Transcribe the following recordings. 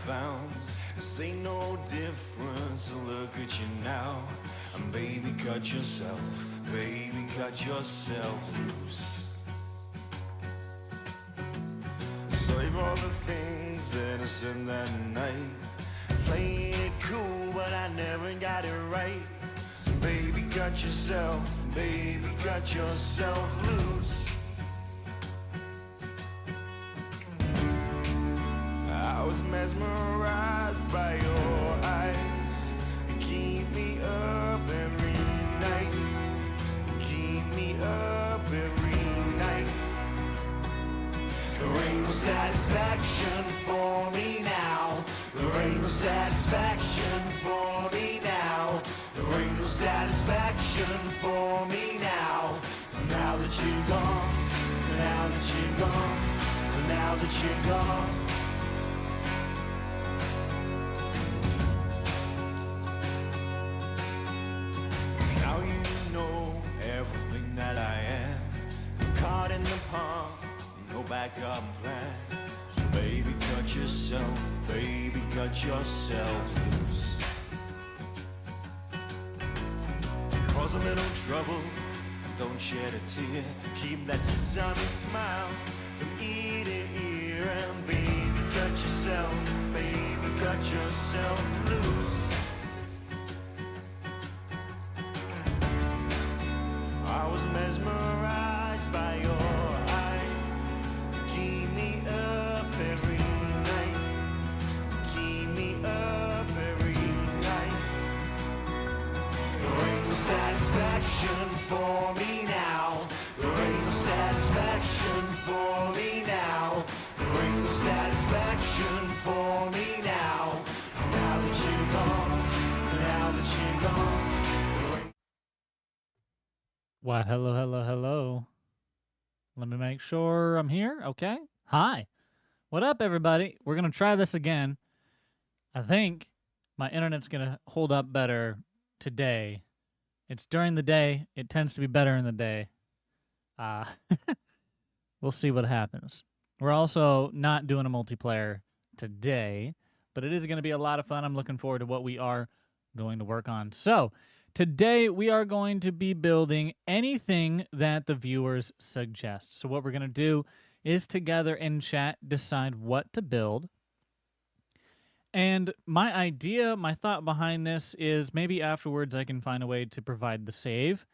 found. This ain't no difference, look at you now. And baby, cut yourself loose. Save all the things that I said that night. Playing it cool, but I never got it right. Baby, cut yourself loose. I was mesmerized by your eyes. You keep me up every night. Keep me up every night. There ain't no satisfaction for me now. There ain't no satisfaction for me now. There ain't no satisfaction for me now. Now that you're gone, now that you're gone, now that you're gone. Now you know everything that I am. Caught in the pond, no backup plan. So baby, cut yourself loose. Cause a little trouble, don't shed a tear. Keep that sesame smile from ear to ear. And baby, cut yourself loose. I was mesmerized by your eyes. Keep me up every night. Keep me up every night. There ain't no satisfaction for me now. There ain't no satisfaction for me now. There ain't no satisfaction for me now. Now that you're gone, now that you're gone. Why, hello. Let me make sure I'm here. Okay. Hi. What up, everybody? We're going to try this again. I think my internet's going to hold up better today. It's during the day. It tends to be better in the day. We'll see what happens. We're also not doing a multiplayer today, but it is going to be a lot of fun. I'm looking forward to what we are going to work on. So, today we are going to be building anything that the viewers suggest. So what we're going to do is together in chat decide what to build. And my idea, my thought behind this is maybe afterwards I can find a way to provide the save.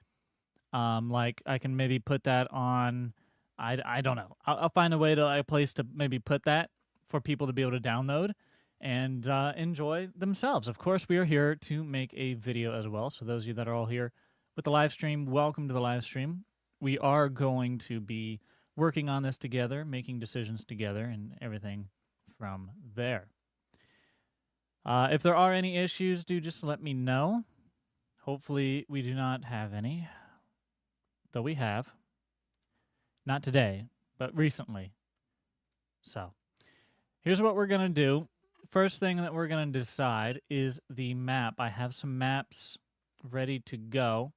Like I can maybe put that on, I don't know. I'll find a place to maybe put that for people to be able to download and enjoy themselves. Of course, we are here to make a video as well. So those of you that are all here with the live stream, welcome to the live stream. We are going to be working on this together, making decisions together, and everything from there. If there are any issues, do just let me know. Hopefully, we do not have any, though we have. Not today, but recently. So, here's what we're going to do. First thing that we're going to decide is the map. I have some maps ready to go.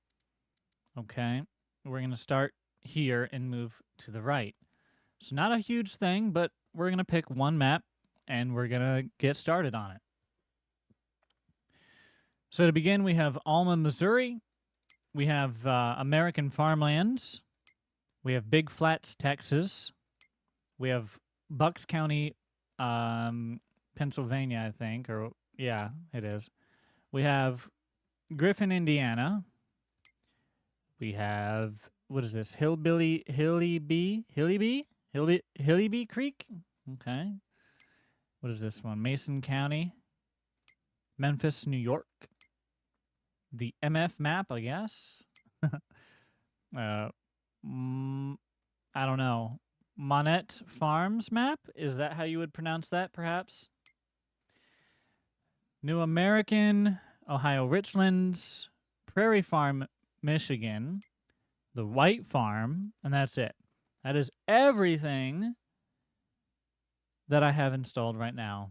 Okay. We're going to start here and move to the right. So not a huge thing, but we're going to pick one map and we're going to get started on it. So to begin, we have Alma, Missouri. We have American Farmlands. We have Big Flats, Texas. We have Bucks County, Pennsylvania, I think, or yeah, it is. We have Griffin, Indiana. We have, what is this? Hillbilly Creek? Okay. What is this one? Mason County. Memphis, New York. The MF map, I guess. I don't know. Monette Farms map? Is that how you would pronounce that, perhaps? New American, Ohio Richlands, Prairie Farm, Michigan, the White Farm, and that's it. That is everything that I have installed right now.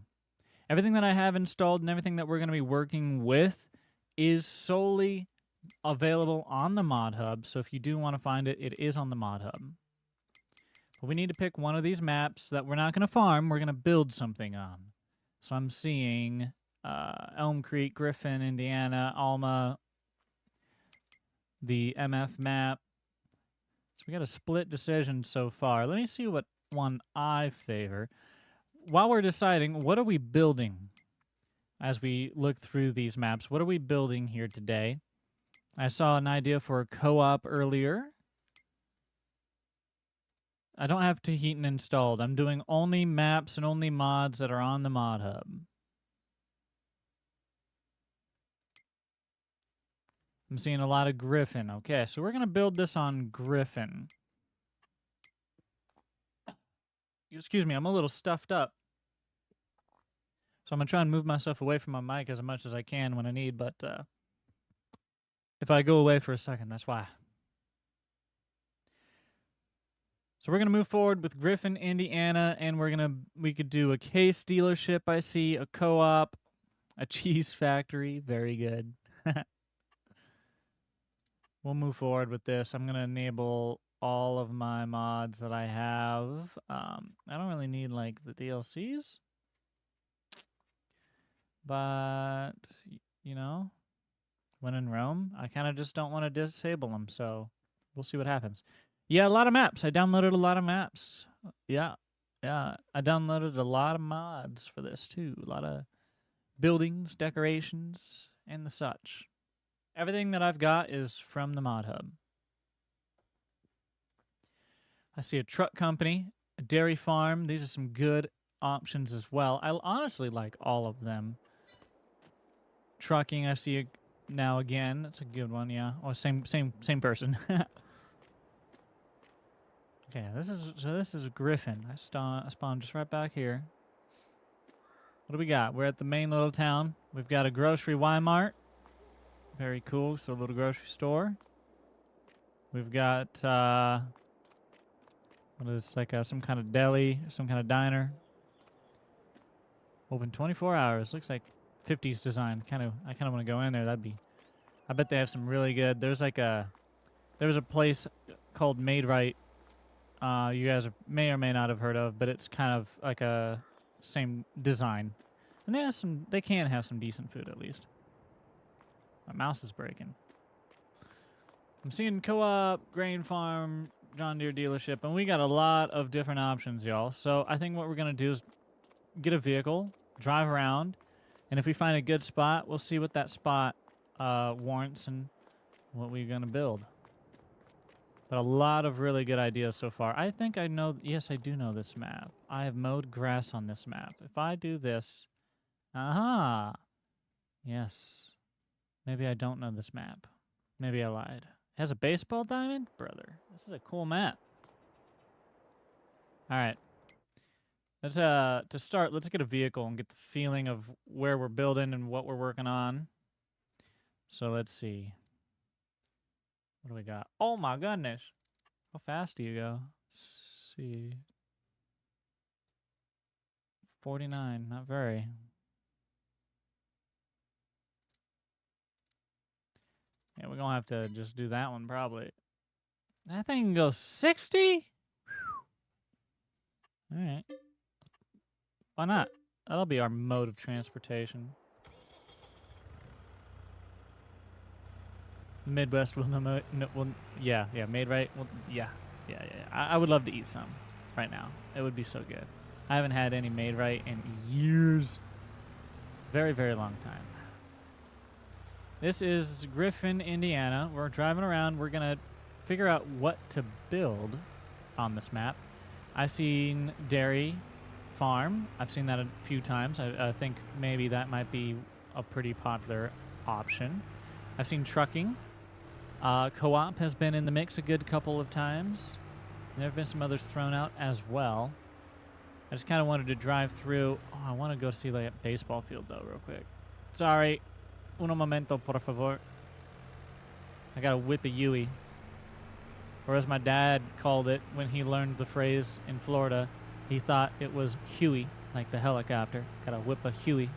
Everything that I have installed and everything that we're going to be working with is solely available on the Mod Hub. So if you do want to find it, it is on the Mod Hub. But we need to pick one of these maps that we're not going to farm, we're going to build something on. So I'm seeing Elm Creek, Griffin, Indiana, Alma, the MF map. So we got a split decision so far. Let me see what one I favor. While we're deciding, what are we building as we look through these maps? What are we building here today? I saw an idea for a co-op earlier. I don't have Tahitian installed. I'm doing only maps and only mods that are on the mod hub. I'm seeing a lot of Griffin. Okay, so we're going to build this on Griffin. Excuse me, I'm a little stuffed up. So I'm going to try and move myself away from my mic as much as I can when I need, but if I go away for a second, that's why. So we're going to move forward with Griffin, Indiana, and we could do a case dealership, I see, a co-op, a cheese factory. Very good. We'll move forward with this. I'm going to enable all of my mods that I have. I don't really need, like, the DLCs. But, you know, when in Rome, I kind of just don't want to disable them, so we'll see what happens. Yeah, a lot of maps. I downloaded a lot of maps. Yeah. I downloaded a lot of mods for this, too. A lot of buildings, decorations, and the such. Everything that I've got is from the mod hub. I see a truck company, a dairy farm. These are some good options as well. I honestly like all of them. Trucking, I see now again. That's a good one, yeah. Oh, same person. Okay, this is Griffin. I spawned just right back here. What do we got? We're at the main little town. We've got a grocery Walmart. Very cool. So a little grocery store. We've got what is like some kind of deli, some kind of diner. Open 24 hours. Looks like 50s design. I kind of want to go in there. I bet they have some really good. There's a place called Made Right. You guys may or may not have heard of, but it's kind of like a same design, and they can have some decent food at least. My mouse is breaking. I'm seeing co-op, grain farm, John Deere dealership, and we got a lot of different options, y'all. So I think what we're gonna do is get a vehicle, drive around, and if we find a good spot, we'll see what that spot warrants and what we're gonna build. But a lot of really good ideas so far. I think I know. Yes, I do know this map. I have mowed grass on this map. If I do this, aha, yes. Maybe I don't know this map. Maybe I lied. It has a baseball diamond, brother. This is a cool map. All right. Let's to start. Let's get a vehicle and get the feeling of where we're building and what we're working on. So let's see. What do we got? Oh my goodness. How fast do you go? Let's see. 49, not very. Yeah, we're gonna have to just do that one probably. That thing can go 60? Alright. Why not? That'll be our mode of transportation. Midwest will yeah, made right. Well, yeah. I would love to eat some right now. It would be so good. I haven't had any made right in years. Very, very long time. This is Griffin, Indiana. We're driving around. We're gonna figure out what to build on this map. I've seen dairy farm. I've seen that a few times. I think maybe that might be a pretty popular option. I've seen trucking. Co-op has been in the mix a good couple of times. There have been some others thrown out as well. I just kind of wanted to drive through. Oh, I want to go see like a baseball field though real quick. Sorry. Uno momento, por favor. I got to whip a Yui. Or as my dad called it when he learned the phrase in Florida, he thought it was Huey, like the helicopter. Got to whip a Huey.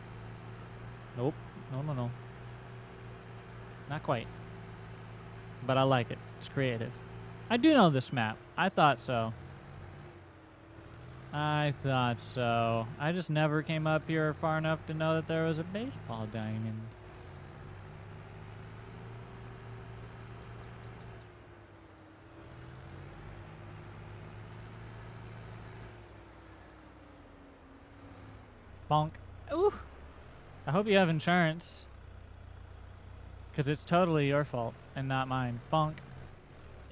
Nope. No. Not quite. But I like it. It's creative. I do know this map. I thought so. I thought so. I just never came up here far enough to know that there was a baseball diamond. Bonk. Ooh. I hope you have insurance. Because it's totally your fault and not mine. Bonk.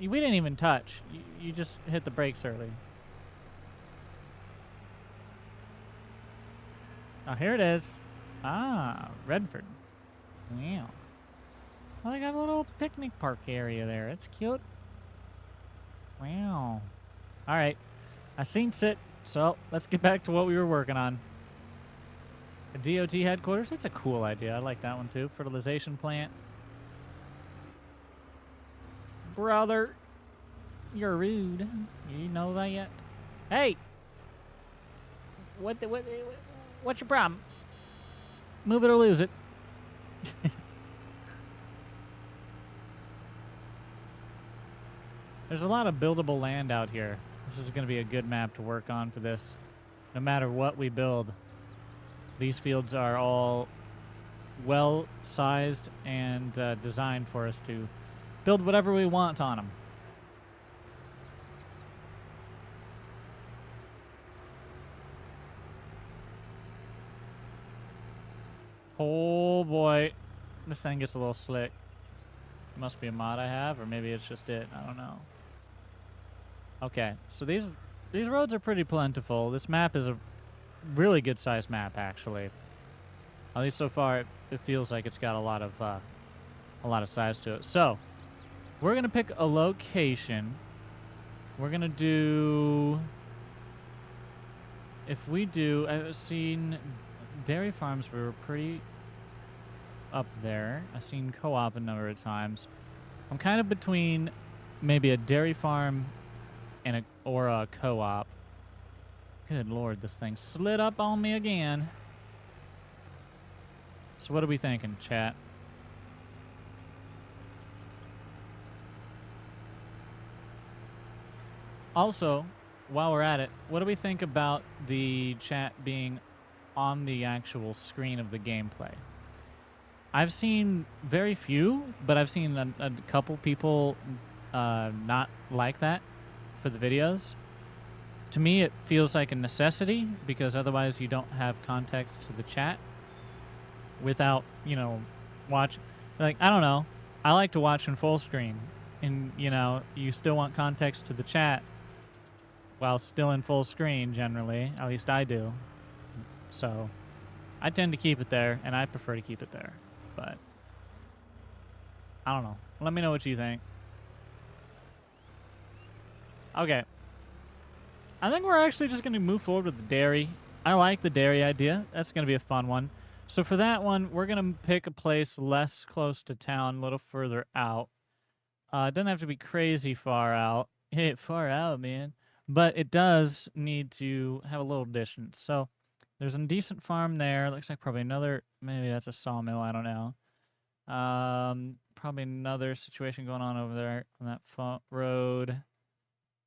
We didn't even touch. You just hit the brakes early. Oh, here it is. Ah, Redford. Wow. Well, they got a little picnic park area there. It's cute. Wow. All right. I seen it. So let's get back to what we were working on. A DOT headquarters. That's a cool idea. I like that one too. Fertilization plant. Brother, you're rude. You know that yet? Hey. What's your problem? Move it or lose it. There's a lot of buildable land out here. This is going to be a good map to work on for this. No matter what we build, these fields are all well-sized and designed for us to build whatever we want on them. Oh boy, this thing gets a little slick. It must be a mod I have, or maybe it's just it. I don't know. Okay, so these roads are pretty plentiful. This map is a really good-sized map, actually. At least so far, it feels like it's got a lot of size to it. So, we're gonna pick a location. We're gonna do. If we do, I've seen dairy farms were pretty up there. I've seen co-op a number of times. I'm kind of between maybe a dairy farm and a co-op. Good lord, this thing slid up on me again. So what are we thinking, chat? Also, while we're at it, what do we think about the chat being on the actual screen of the gameplay? I've seen very few, but I've seen a couple people not like that for the videos. To me, it feels like a necessity because otherwise you don't have context to the chat without, you know, watch. Like, I don't know. I like to watch in full screen and, you know, you still want context to the chat while still in full screen generally. At least I do. So I tend to keep it there, and I prefer to keep it there. But I don't know. Let me know what you think. Okay. I think we're actually just going to move forward with the dairy. I like the dairy idea. That's going to be a fun one. So for that one, we're going to pick a place less close to town, a little further out. It doesn't have to be crazy far out. Hey, far out, man. But it does need to have a little distance. So there's a decent farm there. Looks like probably another, maybe that's a sawmill, I don't know. Probably another situation going on over there on that road.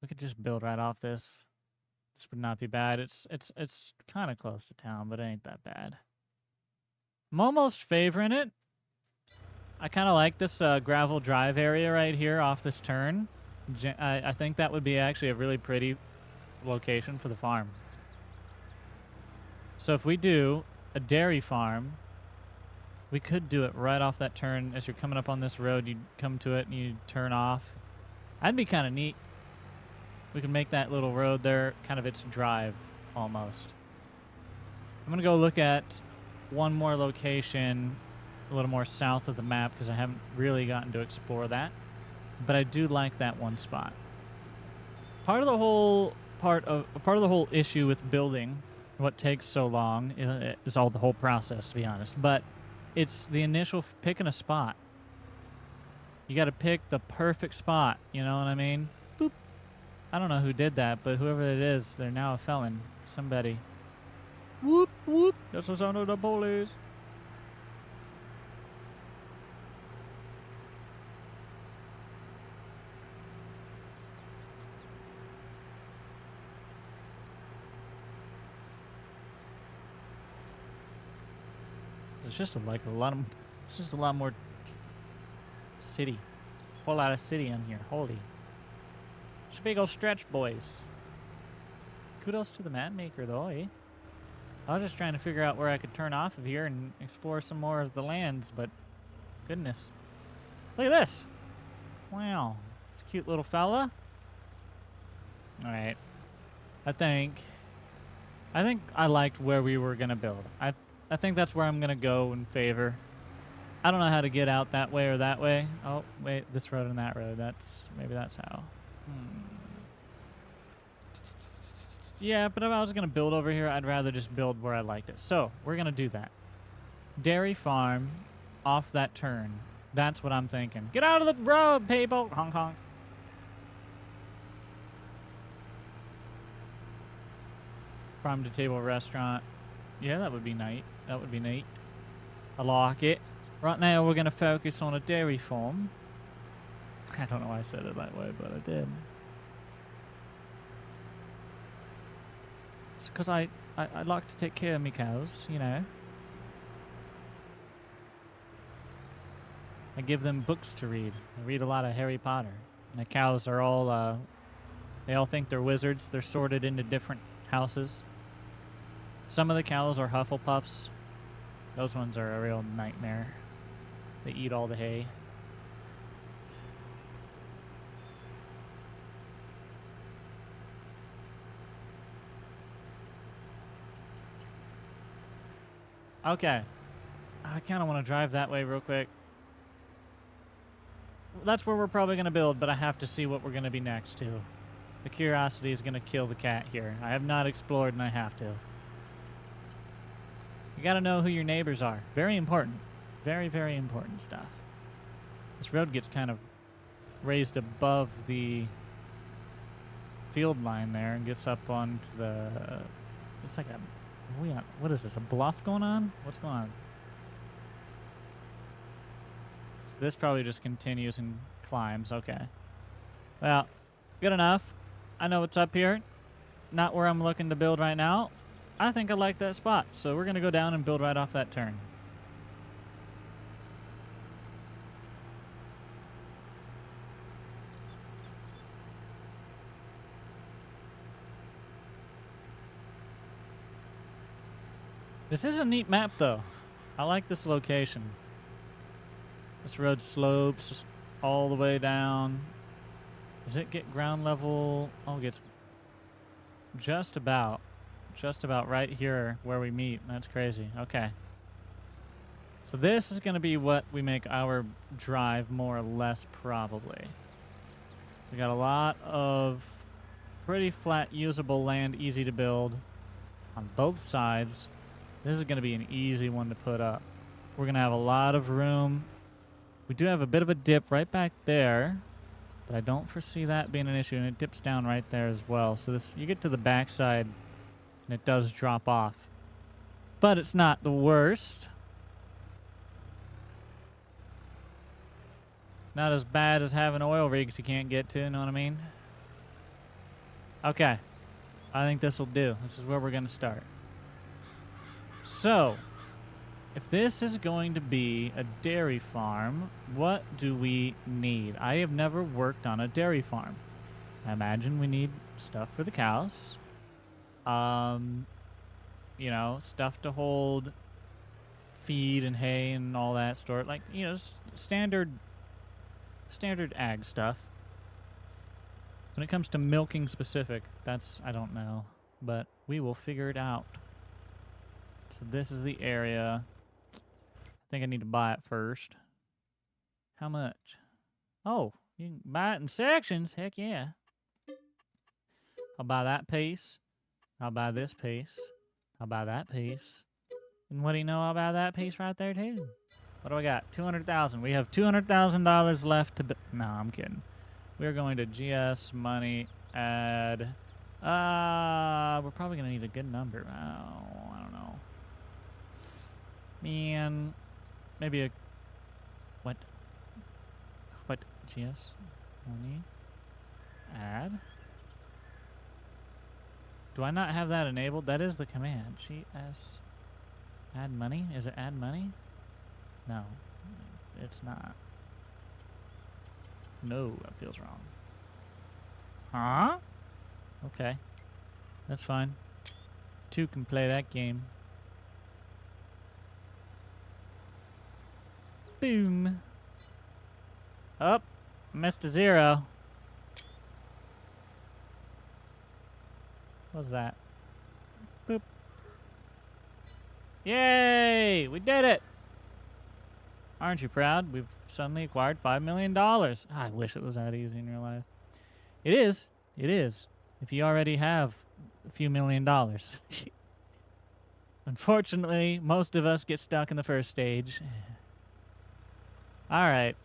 We could just build right off this. This would not be bad. It's kind of close to town, but it ain't that bad. I'm almost favoring it. I kind of like this gravel drive area right here off this turn. I think that would be actually a really pretty location for the farm. So if we do a dairy farm, we could do it right off that turn. As you're coming up on this road, you come to it and you turn off. That'd be kind of neat. We can make that little road there kind of its drive almost. I'm going to go look at one more location a little more south of the map because I haven't really gotten to explore that. But I do like that one spot. Part of the whole issue with building, what takes so long, is all the whole process, to be honest. But it's the initial picking a spot. You got to pick the perfect spot. You know what I mean? Boop. I don't know who did that, but whoever it is, they're now a felon. Somebody. Whoop whoop. That's the sound of the police. It's just like a lot of. It's just a lot more city. Whole lot of city in here. Holy. It's a big old stretch, boys. Kudos to the map maker, though, eh? I was just trying to figure out where I could turn off of here and explore some more of the lands, but goodness. Look at this. Wow. It's a cute little fella. All right. I think I liked where we were going to build. I think that's where I'm going to go in favor. I don't know how to get out that way or that way. Oh, wait, this road and that road. Maybe that's how. Yeah, but if I was going to build over here, I'd rather just build where I liked it. So, we're going to do that. Dairy farm off that turn. That's what I'm thinking. Get out of the road, people! Honk, honk. Farm to table restaurant. Yeah, that would be neat. That would be neat. I like it. Right now, we're going to focus on a dairy farm. I don't know why I said it that way, but I did. It's because I like to take care of my cows, you know. I give them books to read. I read a lot of Harry Potter. And the cows are all, they all think they're wizards. They're sorted into different houses. Some of the cows are Hufflepuffs. Those ones are a real nightmare. They eat all the hay. Okay. I kind of want to drive that way real quick. That's where we're probably going to build, but I have to see what we're going to be next to. The curiosity is going to kill the cat here. I have not explored, and I have to. You got to know who your neighbors are. Very important. Very, very important stuff. This road gets kind of raised above the field line there and gets up onto the... It's like a... What is this, a bluff going on? What's going on? So this probably just continues and climbs. Okay. Well, good enough. I know what's up here. Not where I'm looking to build right now. I think I like that spot, so we're going to go down and build right off that turn. This is a neat map, though. I like this location. This road slopes all the way down. Does it get ground level? Oh, it gets just about right here where we meet. That's crazy. Okay. So this is going to be what we make our drive more or less, probably. We got a lot of pretty flat, usable land, easy to build on both sides. This is going to be an easy one to put up. We're going to have a lot of room. We do have a bit of a dip right back there, but I don't foresee that being an issue, and it dips down right there as well. So this, you get to the backside, and it does drop off. But it's not the worst. Not as bad as having oil rigs you can't get to, you know what I mean? Okay. I think this will do. This is where we're going to start. So, if this is going to be a dairy farm, what do we need? I have never worked on a dairy farm. I imagine we need stuff for the cows. You know, stuff to hold feed and hay and all that sort. Like, you know, standard ag stuff. When it comes to milking specific, that's, I don't know. But we will figure it out. So this is the area. I think I need to buy it first. How much? Oh, you can buy it in sections. Heck yeah. I'll buy that piece. I'll buy this piece. I'll buy that piece. And what do you know? I'll buy that piece right there too. What do I got? 200,000. We have $200,000 left to... No, I'm kidding. We're going to GS money add... we're probably going to need a good number. Oh, I don't know. Man, maybe a... What? GS money add? Do I not have that enabled? That is the command. GS Add money? Is it add money? No, it's not. No, that feels wrong. Huh? Okay. That's fine. Two can play that game. Boom. Up. Missed a 0. What was that? Boop. Yay! We did it! Aren't you proud? We've suddenly acquired $5 million. I wish it was that easy in real life. It is. It is. If you already have a few $1,000,000. Unfortunately, most of us get stuck in the first stage. All right.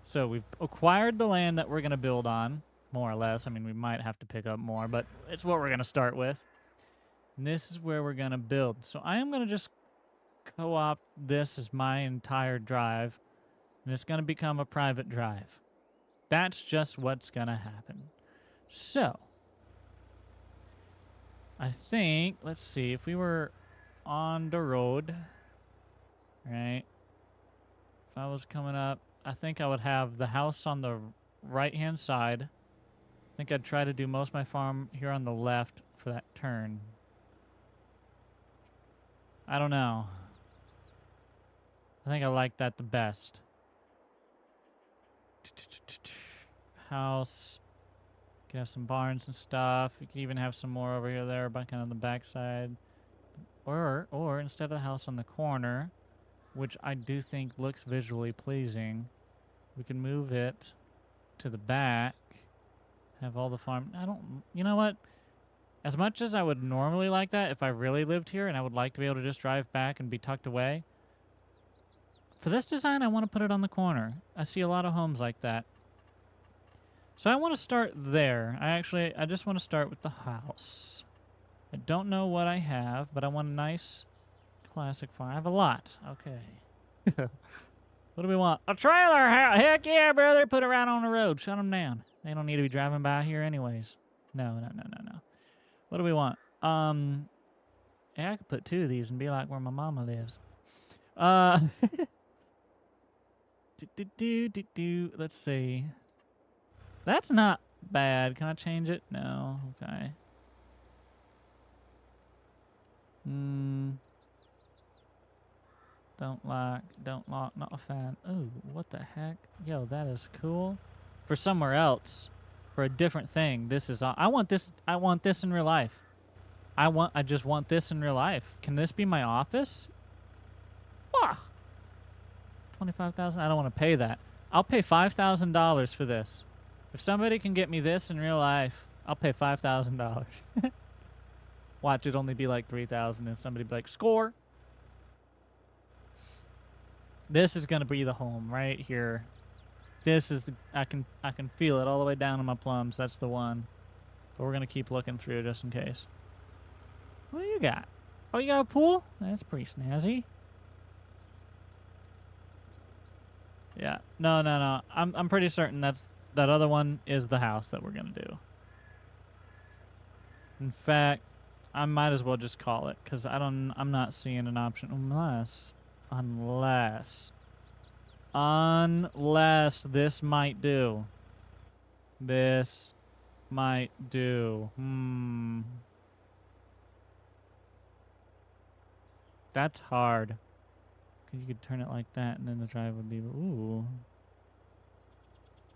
So we've acquired the land that we're going to build on, more or less. I mean, we might have to pick up more, but it's what we're going to start with. And this is where we're going to build. So I am going to just co-opt this as my entire drive, and it's going to become a private drive. That's just what's going to happen. So I think, let's see, if we were on the road, right? If I was coming up, I think I would have the house on the right-hand side. I think I'd try to do most of my farm here on the left for that turn. I don't know. I think I like that the best. House. You can have some barns and stuff. You can even have some more over here, there, but kind of on the backside. Or instead of the house on the corner, which I do think looks visually pleasing, we can move it to the back. Have all the farm. You know what? As much as I would normally like that if I really lived here and I would like to be able to just drive back and be tucked away, for this design, I want to put it on the corner. I see a lot of homes like that. So I want to start there. I just want to start with the house. I don't know what I have, but I want a nice classic farm. I have a lot. Okay. What do we want? A trailer house. Heck yeah, brother. Put it right on the road. Shut them down. They don't need to be driving by here anyways. No. What do we want? Yeah, I could put 2 of these and be like where my mama lives. Let's see. That's not bad. Can I change it? No. Okay. Don't like, not a fan. Ooh, what the heck? Yo, that is cool. For somewhere else, for a different thing. This is, I want this in real life. I just want this in real life. Can this be my office? Wah! 25,000. I don't want to pay that. I'll pay $5,000 for this. If somebody can get me this in real life, I'll pay $5,000. Watch it only be like 3,000 and somebody be like, score. This is gonna be the home right here. This is the I can feel it all the way down in my plums. That's the one. But we're gonna keep looking through just in case. What do you got? Oh, you got a pool? That's pretty snazzy. Yeah. No. I'm pretty certain that other one is the house that we're gonna do. In fact, I might as well just call it because I'm not seeing an option unless this might do. This might do. That's hard. Cause you could turn it like that, and then the drive would be ooh.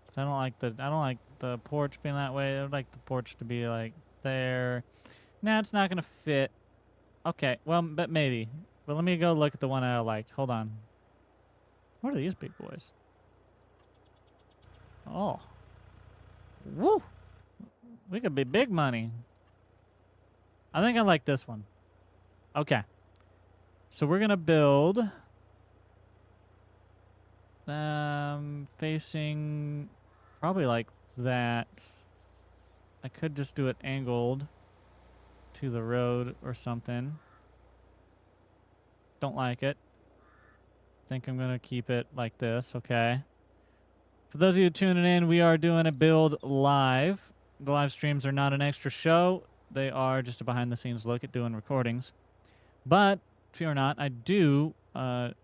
But I don't like the porch being that way. I would like the porch to be like there. Nah, it's not gonna fit. Okay, well, but maybe. But let me go look at the one I liked. Hold on. What are these big boys? Oh. Woo! We could be big money. I think I like this one. Okay. So we're gonna build facing probably like that. I could just do it angled to the road or something. Don't like it. Think I'm gonna keep it like this, okay? For those of you tuning in, we are doing a build live. The live streams are not an extra show. They are just a behind the scenes look at doing recordings. But fear not, I do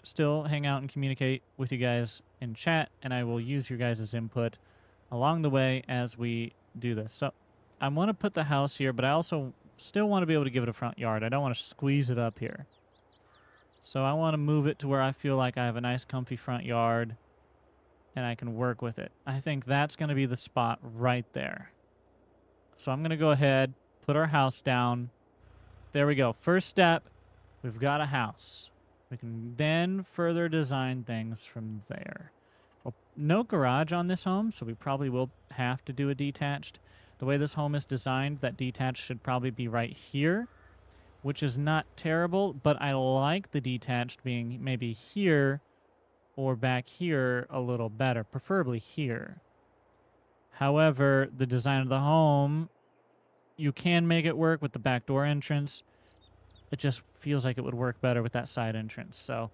still hang out and communicate with you guys in chat, and I will use your guys' input along the way as we do this. So I want to put the house here, but I also still want to be able to give it a front yard. I don't want to squeeze it up here. So I want to move it to where I feel like I have a nice comfy front yard and I can work with it. I think that's going to be the spot right there. So I'm going to go ahead, put our house down. There we go. First step, we've got a house. We can then further design things from there. Well, no garage on this home, so we probably will have to do a detached. The way this home is designed, that detached should probably be right here, which is not terrible, but I like the detached being maybe here or back here a little better, preferably here. However, the design of the home, you can make it work with the back door entrance. It just feels like it would work better with that side entrance. So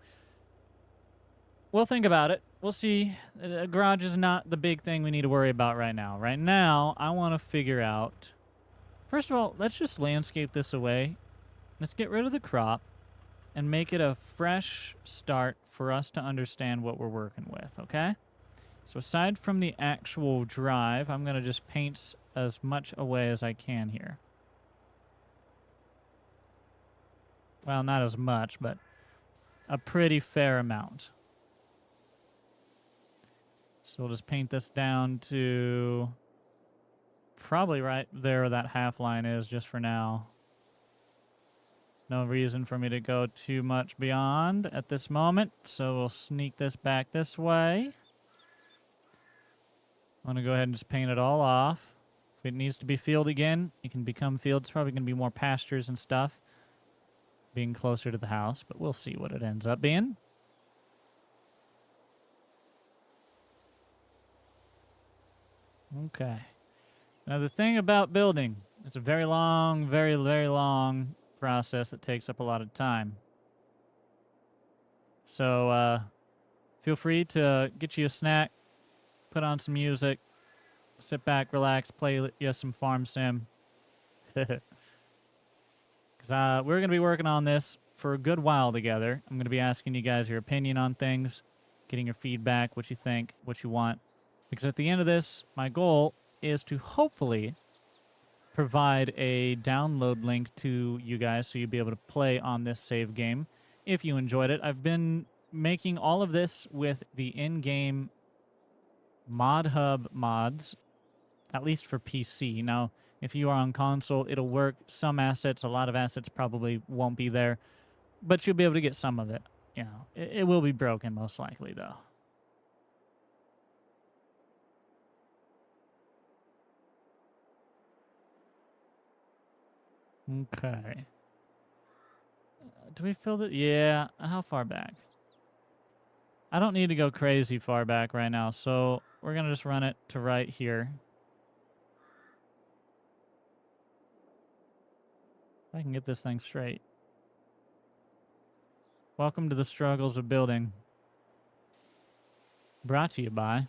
we'll think about it. We'll see. A garage is not the big thing we need to worry about right now. Right now, I want to figure out... First of all, let's just landscape this away. Let's get rid of the crop and make it a fresh start for us to understand what we're working with, okay? So aside from the actual drive, I'm going to just paint as much away as I can here. Well, not as much, but a pretty fair amount. So we'll just paint this down to probably right there where that half line is just for now. No reason for me to go too much beyond at this moment, so we'll sneak this back this way. I'm going to go ahead and just paint it all off. If it needs to be field again, it can become field. It's probably going to be more pastures and stuff, being closer to the house, but we'll see what it ends up being. Okay. Now, the thing about building, it's a very long, very, very long process that takes up a lot of time. So, feel free to get you a snack, put on some music, sit back, relax, play you some farm sim. Because we're going to be working on this for a good while together. I'm going to be asking you guys your opinion on things, getting your feedback, what you think, what you want. Because at the end of this, my goal is to hopefully provide a download link to you guys so you'll be able to play on this save game if you enjoyed it. I've been making all of this with the in-game Mod Hub mods, at least for PC. Now, if you are on console, it'll work. Some assets, a lot of assets probably won't be there, but you'll be able to get some of it. You know, it will be broken most likely, though. Okay. Do we fill it? Yeah. How far back? I don't need to go crazy far back right now, so we're going to just run it to right here. If I can get this thing straight. Welcome to the struggles of building. Brought to you by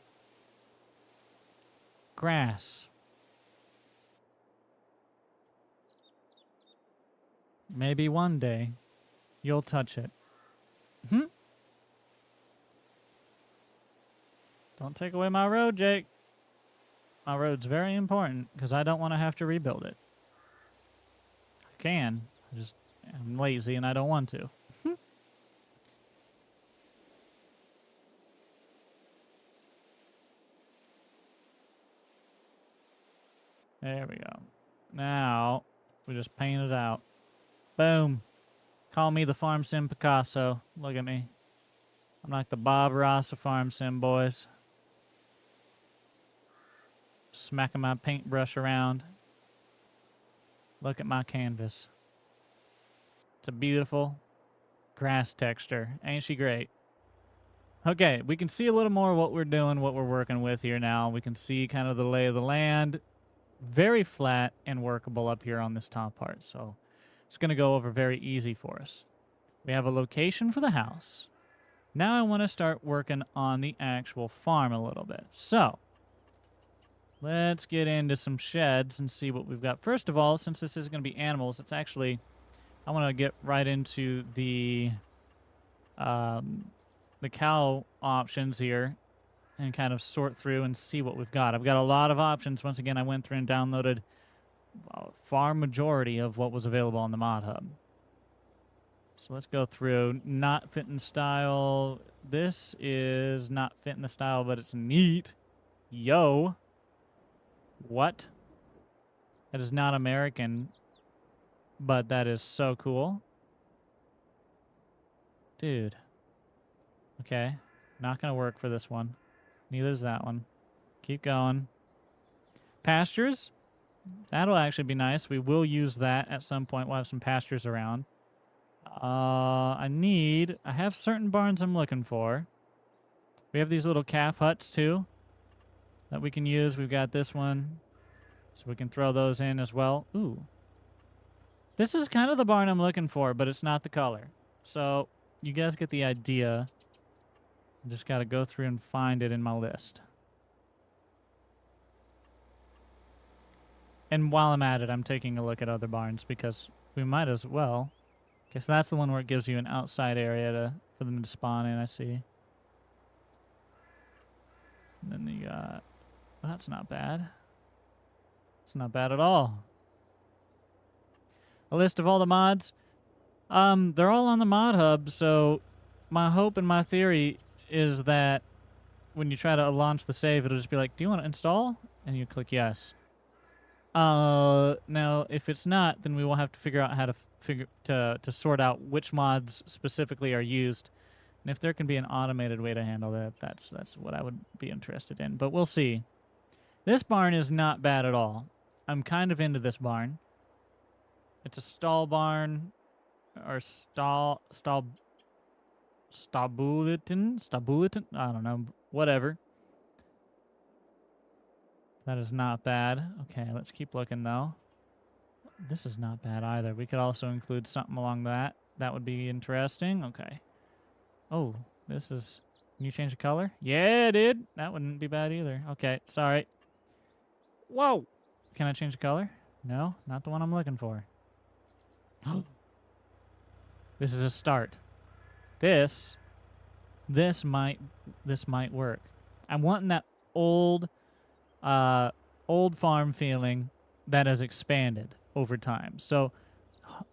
grass. Maybe one day you'll touch it. Don't take away my road, Jake. My road's very important because I don't want to have to rebuild it. I can. I'm lazy and I don't want to. There we go. Now, we just paint it out. Boom. Call me the Farm Sim Picasso. Look at me. I'm like the Bob Ross of Farm Sim, boys. Smacking my paintbrush around. Look at my canvas. It's a beautiful grass texture. Ain't she great? Okay, we can see a little more what we're doing, what we're working with here now. We can see kind of the lay of the land. Very flat and workable up here on this top part, so it's going to go over very easy for us. We have a location for the house. Now I want to start working on the actual farm a little bit. So, let's get into some sheds and see what we've got. First of all, since this is going to be animals, let's actually I want to get right into the cow options here and kind of sort through and see what we've got. I've got a lot of options. Once again, I went through and downloaded a far majority of what was available on the mod hub. So let's go through. Not fit in style. This is not fit in the style, but it's neat. Yo. What? That is not American, but that is so cool. Dude. Okay. Not going to work for this one. Neither is that one. Keep going. Pastures. That'll actually be nice. We will use that at some point. We'll have some pastures around. I have certain barns I'm looking for. We have these little calf huts too that we can use. We've got this one. So we can throw those in as well. Ooh. This is kind of the barn I'm looking for, but it's not the color. So you guys get the idea. I just got to go through and find it in my list. And while I'm at it, I'm taking a look at other barns because we might as well. Okay, so that's the one where it gives you an outside area for them to spawn in, I see. And then you got... Well, that's not bad. It's not bad at all. A list of all the mods. They're all on the mod hub, so my hope and my theory is that when you try to launch the save, it'll just be like, do you want to install? And you click yes. Now, if it's not, then we will have to figure out how to sort out which mods specifically are used. And if there can be an automated way to handle that, that's what I would be interested in. But we'll see. This barn is not bad at all. I'm kind of into this barn. It's a stall barn, or stabuletin, I don't know, whatever. That is not bad. Okay, let's keep looking though. This is not bad either. We could also include something along that. That would be interesting. Okay. Oh, this is... Can you change the color? Yeah, it did. That wouldn't be bad either. Okay, sorry. Whoa! Can I change the color? No, not the one I'm looking for. This is a start. This might work. I'm wanting that old farm feeling that has expanded over time. So,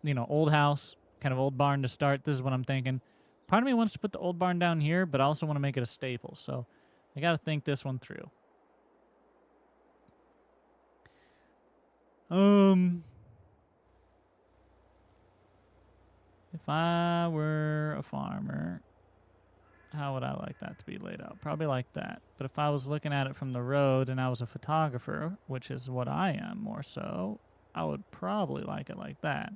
you know, old house, kind of old barn to start. This is what I'm thinking. Part of me wants to put the old barn down here, but I also want to make it a staple. So I got to think this one through. If I were a farmer, how would I like that to be laid out? Probably like that. But if I was looking at it from the road and I was a photographer, which is what I am more so, I would probably like it like that.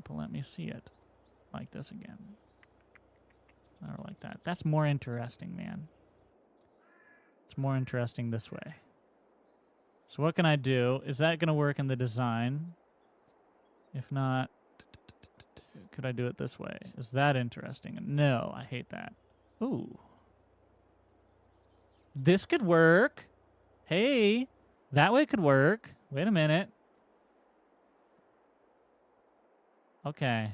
But let me see it like this again. Or like that. That's more interesting, man. It's more interesting this way. So what can I do? Is that going to work in the design? If not, could I do it this way? Is that interesting? No, I hate that. Ooh. This could work. Hey, that way could work. Wait a minute. Okay.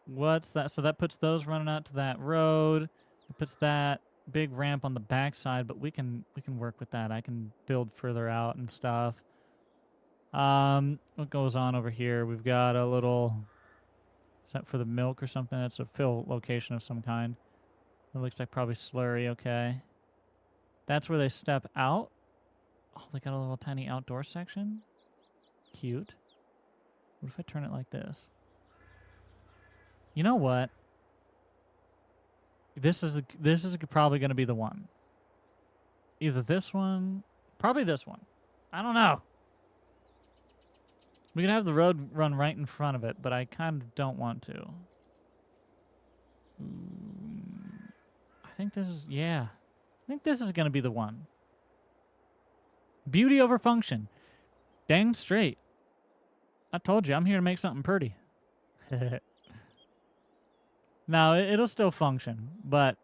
What's that? So that puts those running out to that road. It puts that big ramp on the backside, but we can work with that. I can build further out and stuff. What goes on over here? We've got a little... Is that for the milk or something? That's a fill location of some kind. It looks like probably slurry, okay. That's where they step out. Oh, they got a little tiny outdoor section. Cute. What if I turn it like this? You know what? This is probably going to be the one. Either this one, probably this one. I don't know. We could have the road run right in front of it, but I kind of don't want to. I think this is, yeah. I think this is going to be the one. Beauty over function. Dang straight. I told you, I'm here to make something pretty. No, it'll still function, but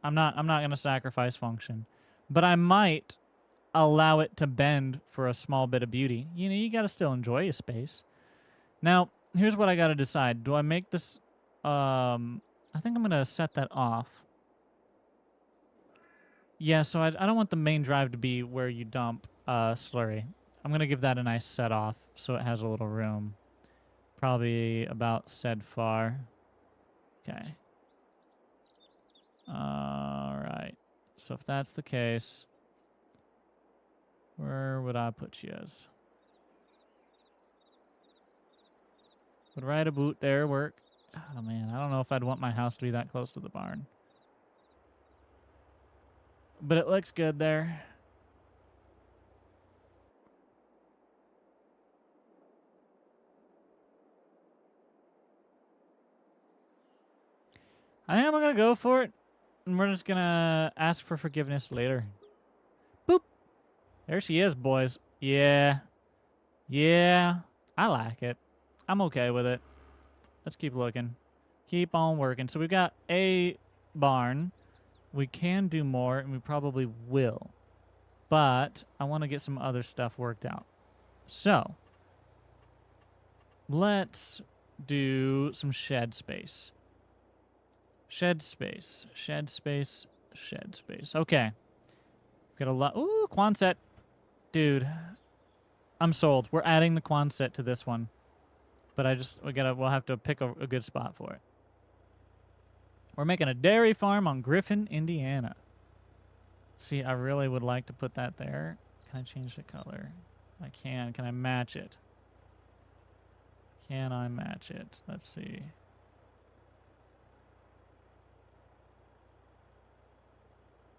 I'm not going to sacrifice function. But I might allow it to bend for a small bit of beauty. You know, you got to still enjoy a space. Now, here's what I got to decide. Do I make this... I think I'm going to set that off. Yeah, so I don't want the main drive to be where you dump slurry. I'm going to give that a nice set off so it has a little room. Probably about said far. Okay. All right. So if that's the case, where would I put you as? Would right about there work? Oh, man, I don't know if I'd want my house to be that close to the barn. But it looks good there. I think I'm going to go for it. And we're just going to ask for forgiveness later. Boop. There she is, boys. Yeah. Yeah. I like it. I'm okay with it. Let's keep looking. Keep on working. So we've got a barn. We can do more, and we probably will. But I want to get some other stuff worked out. So let's do some shed space. Shed space. Shed space. Shed space. Okay. Got a lot. Ooh, Quonset. Dude. I'm sold. We're adding the Quonset to this one. But we'll have to pick a good spot for it. We're making a dairy farm on Griffin, Indiana. See, I really would like to put that there. Can I change the color? I can. Can I match it? Can I match it? Let's see.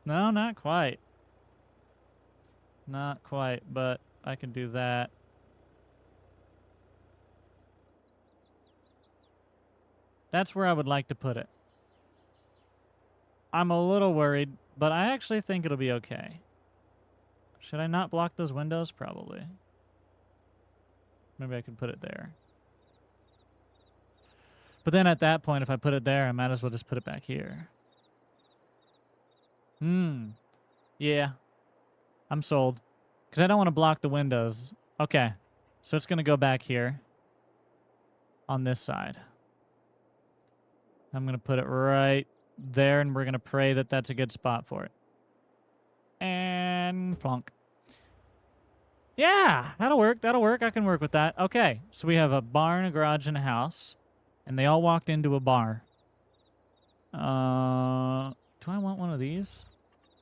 No, not quite. Not quite, but I can do that. That's where I would like to put it. I'm a little worried, but I actually think it'll be okay. Should I not block those windows? Probably. Maybe I could put it there. But then at that point, if I put it there, I might as well just put it back here. Yeah. I'm sold. Because I don't want to block the windows. Okay. So it's going to go back here. On this side. I'm going to put it right there, and we're going to pray that that's a good spot for it. And plonk. Yeah, that'll work. That'll work. I can work with that. Okay, so we have a barn, a garage, and a house. And they all walked into a bar. Do I want one of these?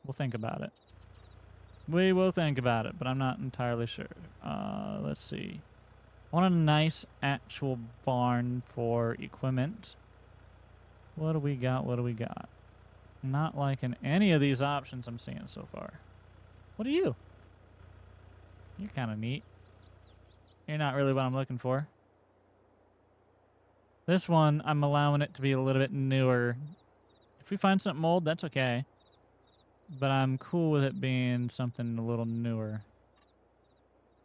We'll think about it. We will think about it, but I'm not entirely sure. Let's see. I want a nice actual barn for equipment. What do we got? What do we got? Not liking any of these options I'm seeing so far. What are you? You're kind of neat. You're not really what I'm looking for. This one, I'm allowing it to be a little bit newer. If we find something old, that's okay. But I'm cool with it being something a little newer.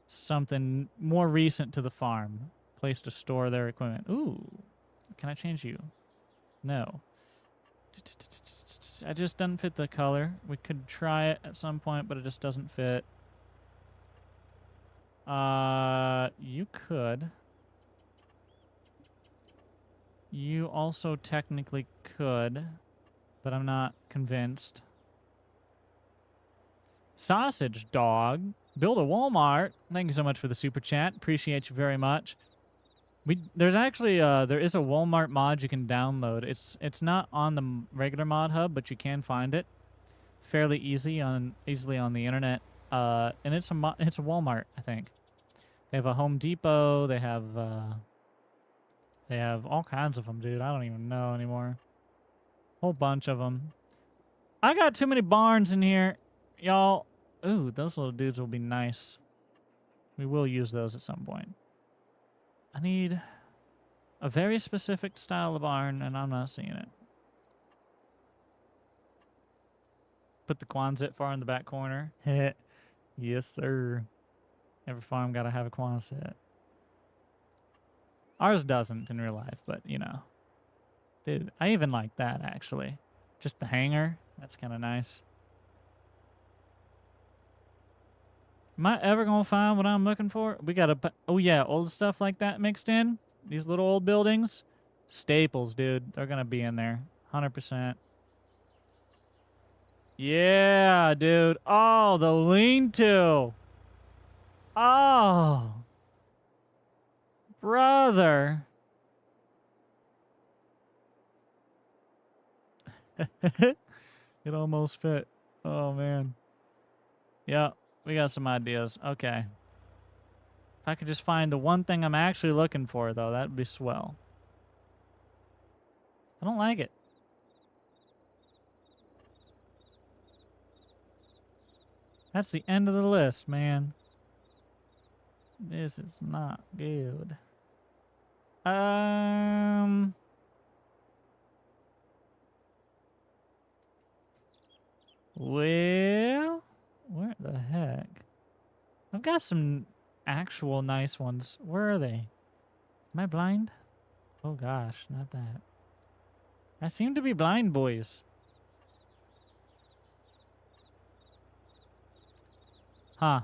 Something more recent to the farm. Place to store their equipment. Ooh. Can I change you? No. It just doesn't fit the color. We could try it at some point, but it just doesn't fit. You could. You also technically could, but I'm not convinced. Sausage dog. Build a Walmart. Thank you so much for the super chat. Appreciate you very much. There's actually there is a Walmart mod you can download. It's not on the regular mod hub, but you can find it fairly easily on the internet. And it's a Walmart, I think. They have a Home Depot. They have all kinds of them, dude. I don't even know anymore. Whole bunch of them. I got too many barns in here, y'all. Ooh, those little dudes will be nice. We will use those at some point. I need a very specific style of barn, and I'm not seeing it. Put the Quonset far in the back corner. Yes, sir. Every farm got to have a Quonset. Ours doesn't in real life, but, you know. Dude, I even like that, actually. Just the hanger. That's kind of nice. Am I ever gonna find what I'm looking for? We got oh yeah, old stuff like that mixed in. These little old buildings. Staples, dude. They're gonna be in there. 100%. Yeah, dude. Oh, the lean-to. Oh. Brother. It almost fit. Oh, man. Yeah, we got some ideas. Okay. If I could just find the one thing I'm actually looking for, though, that'd be swell. I don't like it. That's the end of the list, man. This is not good. Well, where the heck? I've got some actual nice ones. Where are they? Am I blind? Oh gosh, not that. I seem to be blind, boys. Huh.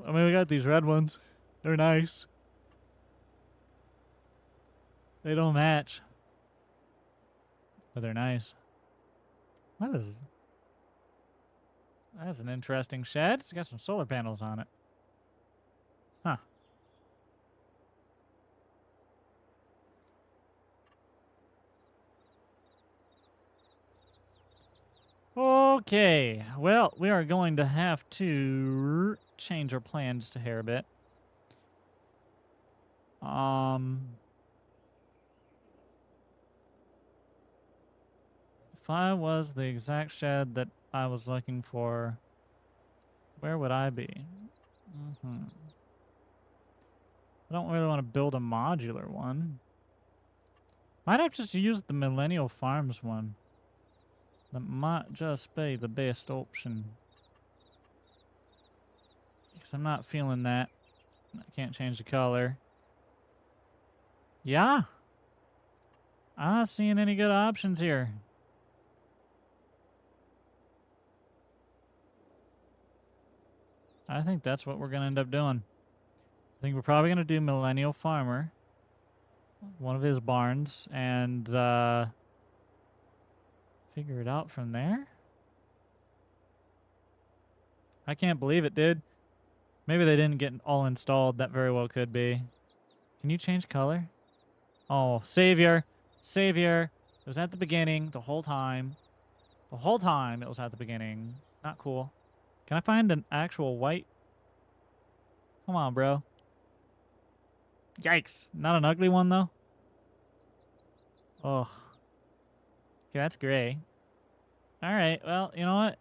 I mean, we got these red ones. They're nice. They don't match. But they're nice. What is... That's an interesting shed. It's got some solar panels on it. Huh. Okay. Well, we are going to have to change our plans to hair a bit. If I was the exact shed that I was looking for, where would I be? I don't really want to build a modular one. Might have just used the Millennial Farms one. That might just be the best option. Because I'm not feeling that. I can't change the color. Yeah. I'm not seeing any good options here. I think that's what we're going to end up doing. I think we're probably going to do Millennial Farmer. One of his barns. And figure it out from there. I can't believe it, dude. Maybe they didn't get all installed. That very well could be. Can you change color? Oh, Savior. Savior. It was at the beginning the whole time. The whole time it was at the beginning. Not cool. Can I find an actual white? Come on, bro. Yikes. Not an ugly one, though? Oh. Okay, that's gray. Alright, well, you know what?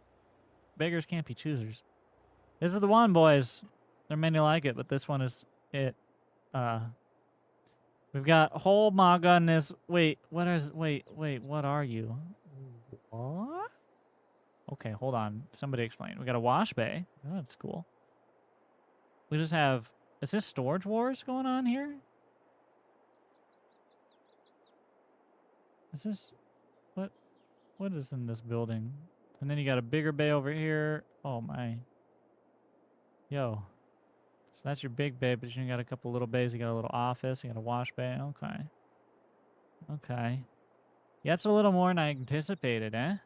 Beggars can't be choosers. This is the one, boys. There are many like it, but this one is it. We've got whole my goodness. Wait, what are you? What? Okay, hold on. Somebody explain. We got a wash bay. Oh, that's cool. We just have... Is this Storage Wars going on here? Is this... What is in this building? And then you got a bigger bay over here. Oh, my. Yo. So that's your big bay, but you got a couple little bays. You got a little office. You got a wash bay. Okay. Okay. Yeah, it's a little more than I anticipated, eh?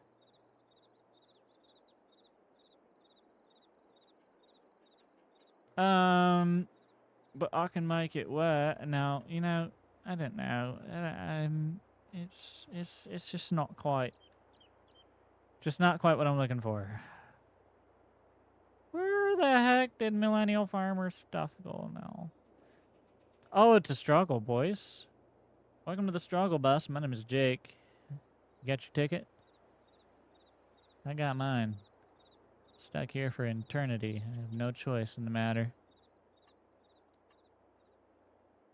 But I can make it work. Now, you know, I don't know. It's just not quite. Just not quite what I'm looking for. Where the heck did Millennial Farmer stuff go now? Oh, it's a struggle, boys. Welcome to the struggle bus. My name is Jake. You got your ticket? I got mine. Stuck here for eternity. I have no choice in the matter.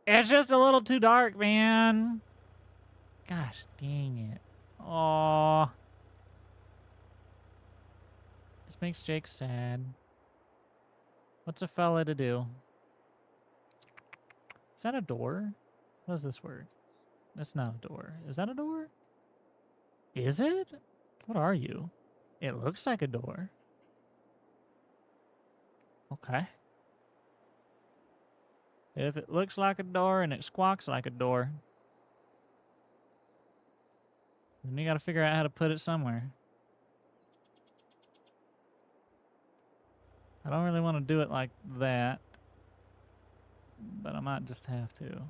It's just a little too dark, man. Gosh dang it. Aww. This makes Jake sad. What's a fella to do? Is that a door? What is this word? That's not a door. Is that a door? Is it? What are you? It looks like a door. Okay. If it looks like a door and it squawks like a door, then you gotta figure out how to put it somewhere. I don't really want to do it like that, but I might just have to.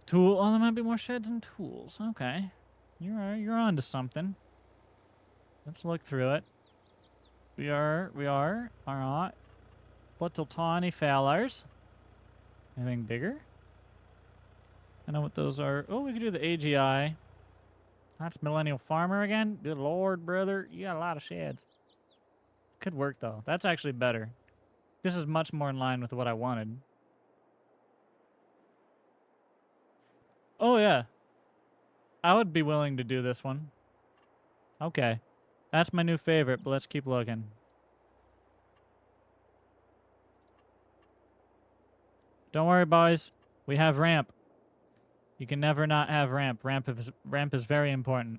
Tool. Oh, there might be more sheds and tools. Okay. You're on to something. Let's look through it. We are. All right. Little tiny fellers. Anything bigger? I know what those are. Oh, we could do the AGI. That's Millennial Farmer again? Good lord, brother. You got a lot of sheds. Could work, though. That's actually better. This is much more in line with what I wanted. Oh, yeah. I would be willing to do this one. Okay. That's my new favorite, but let's keep looking. Don't worry, boys. We have ramp. You can never not have ramp. Ramp is very important.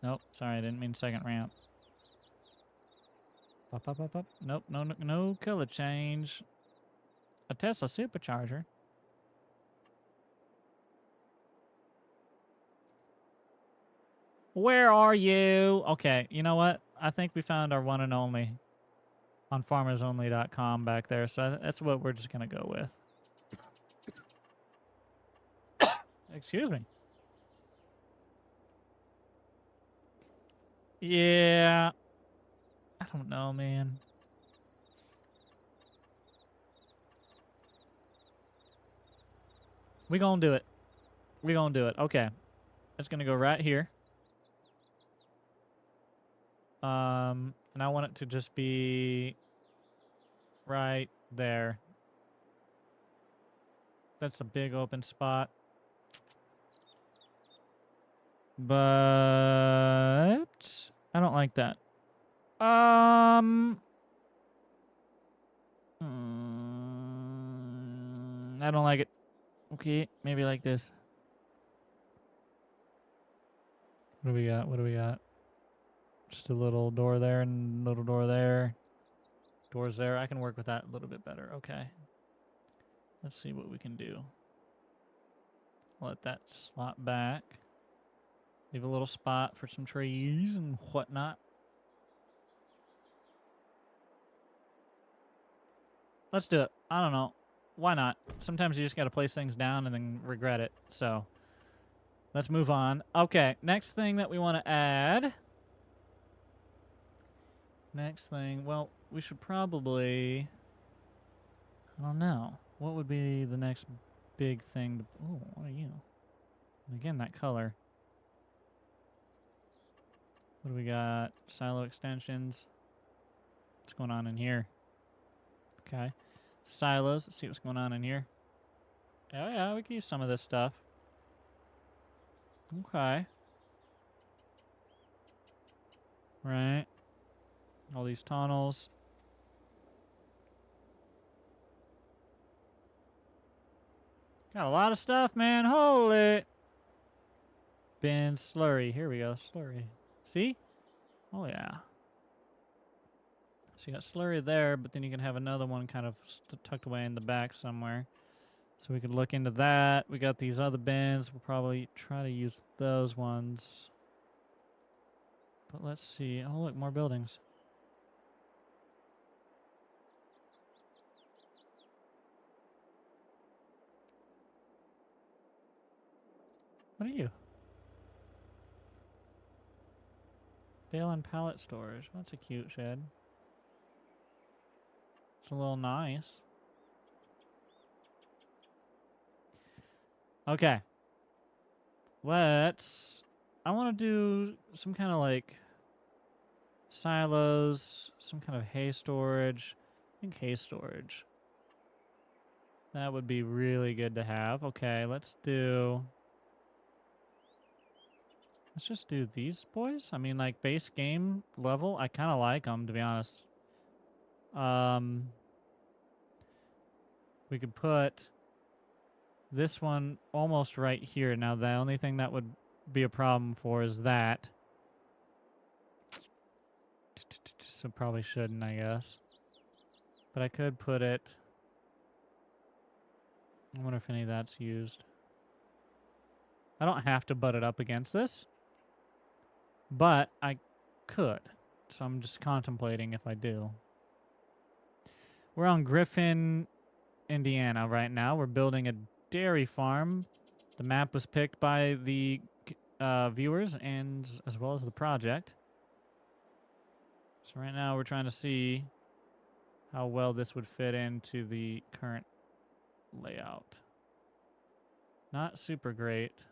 Nope. Sorry, I didn't mean second ramp. Up, up, up, up. Nope. No color change. A Tesla supercharger. Where are you? Okay, you know what? I think we found our one and only on farmersonly.com back there, so that's what we're just going to go with. Excuse me. Yeah. I don't know, man. We gonna do it. We gonna do it. Okay. It's gonna go right here. And I want it to just be right there. That's a big open spot. But I don't like that. I don't like it. Okay, maybe like this. What do we got? What do we got? Just a little door there and a little door there. Doors there. I can work with that a little bit better. Okay. Let's see what we can do. Let that slot back. Leave a little spot for some trees and whatnot. Let's do it. I don't know. Why not? Sometimes you just got to place things down and then regret it. So let's move on. Okay, next thing that we want to add. Next thing, well, we should probably, I don't know. What would be the next big thing to, oh, what are you? Again, that color. What do we got? Silo extensions. What's going on in here? Okay. Silos. Let's see what's going on in here. Oh, yeah, we can use some of this stuff. Okay. Right. All these tunnels. Got a lot of stuff, man. Holy. Bin slurry. Here we go. Slurry. See? Oh, yeah. So you got slurry there, but then you can have another one kind of tucked away in the back somewhere. So we could look into that. We got these other bins. We'll probably try to use those ones. But let's see. Oh, look, more buildings. What are you? Bale and pallet storage. That's a cute shed. It's a little nice. Okay. Let's... I want to do some kind of like silos, some kind of hay storage. I think hay storage. That would be really good to have. Okay, let's just do these boys. I mean, like base game level, I kind of like them, to be honest. We could put this one almost right here. Now, the only thing that would be a problem for is that. so probably shouldn't, I guess. But I could put it... I wonder if any of that's used. I don't have to butt it up against this, but I could. So I'm just contemplating if I do. We're on Griffin, Indiana right now. We're building a dairy farm. The map was picked by the viewers and as well as the project. So right now we're trying to see how well this would fit into the current layout. Not super great,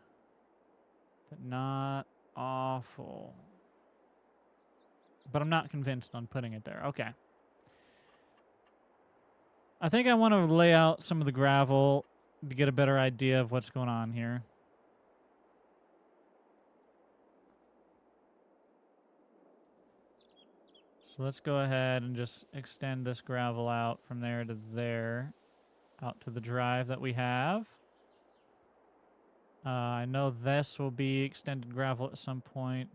but not awful. But I'm not convinced on putting it there. Okay. I think I want to lay out some of the gravel to get a better idea of what's going on here. So let's go ahead and just extend this gravel out from there to there, out to the drive that we have. I know this will be extended gravel at some point.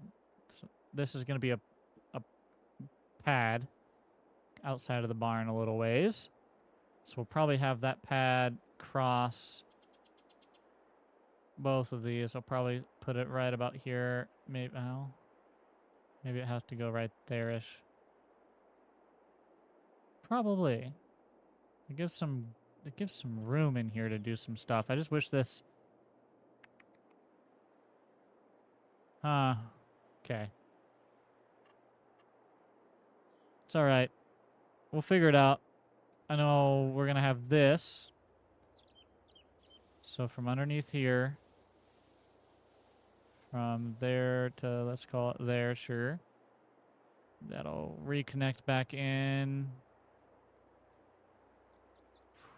So this is going to be a pad outside of the barn a little ways. So we'll probably have that pad cross both of these. I'll probably put it right about here. Maybe, well, maybe it has to go right there-ish. Probably. It gives some room in here to do some stuff. I just wish this... Okay. It's all right. We'll figure it out. I know we're going to have this. So from underneath here, from there to, let's call it there, sure. That'll reconnect back in.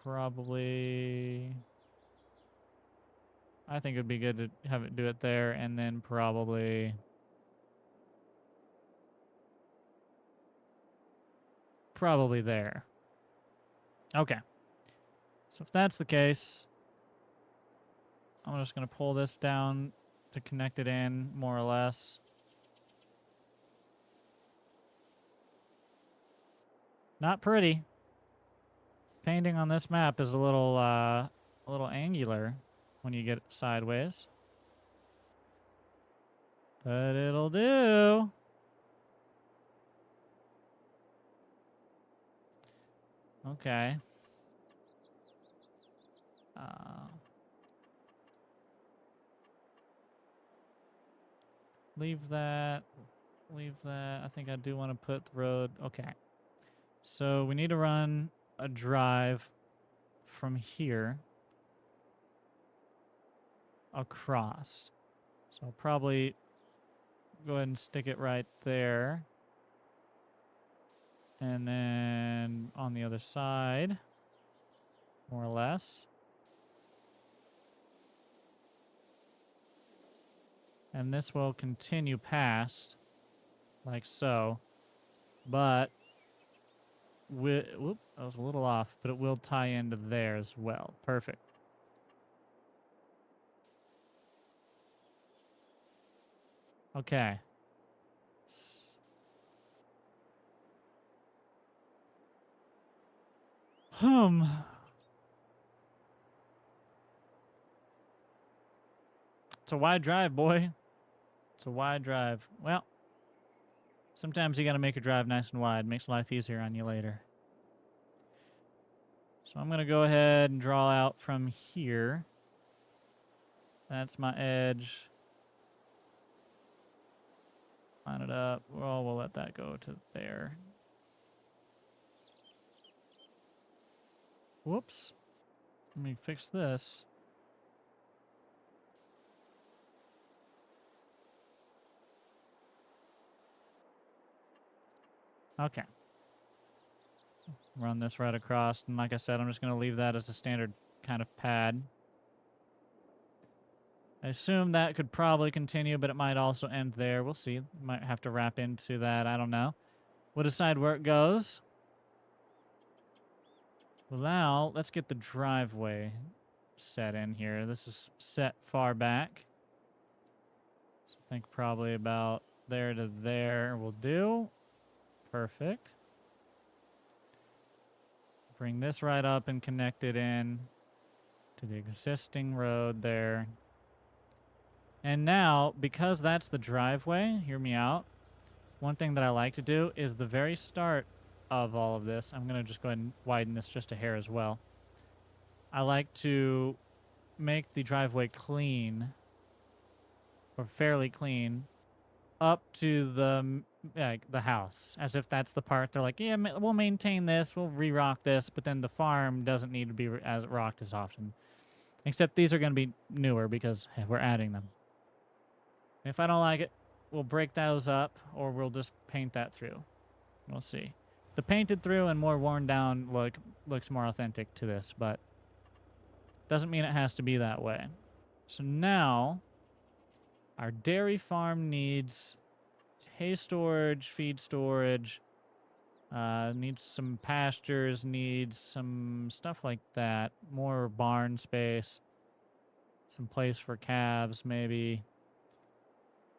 Probably... I think it would be good to have it do it there, and then probably... Probably there. Okay. So if that's the case, I'm just going to pull this down to connect it in, more or less. Not pretty. Painting on this map is a little angular when you get it sideways. But it'll do. Okay. Leave that. Leave that. I think I do want to put the road. Okay. So we need to run a drive from here across. So I'll probably go ahead and stick it right there. And then on the other side, more or less. And this will continue past, like so. But, whoop, that was a little off, but it will tie into there as well. Perfect. Okay. It's a wide drive, boy. It's a wide drive. Well, sometimes you got to make a drive nice and wide. Makes life easier on you later. So I'm going to go ahead and draw out from here. That's my edge. Line it up. Well, we'll let that go to there. Whoops. Let me fix this. Okay. Run this right across. And like I said, I'm just going to leave that as a standard kind of pad. I assume that could probably continue, but it might also end there. We'll see. Might have to wrap into that. I don't know. We'll decide where it goes. Well, now, let's get the driveway set in here. This is set far back. So I think probably about there to there will do. Perfect. Bring this right up and connect it in to the existing road there. And now, because that's the driveway, hear me out. One thing that I like to do is the very start of all of this, I'm going to just go ahead and widen this just a hair as well. I like to make the driveway clean, or fairly clean, up to the house, as if that's the part they're like, yeah, we'll maintain this, we'll re-rock this, but then the farm doesn't need to be as rocked as often. Except these are going to be newer because we're adding them. If I don't like it, we'll break those up, or we'll just paint that through. We'll see. The painted through and more worn down look looks more authentic to this, but doesn't mean it has to be that way. So now, our dairy farm needs hay storage, feed storage, needs some pastures, needs some stuff like that. More barn space, some place for calves maybe.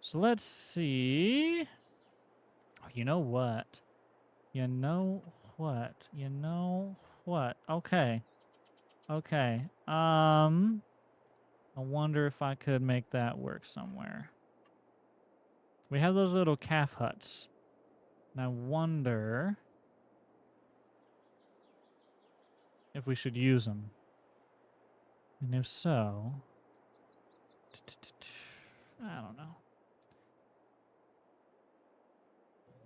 So let's see. Oh, you know what? You know what? You know what? Okay. Okay. I wonder if I could make that work somewhere. We have those little calf huts. And I wonder if we should use them. And if so, I don't know.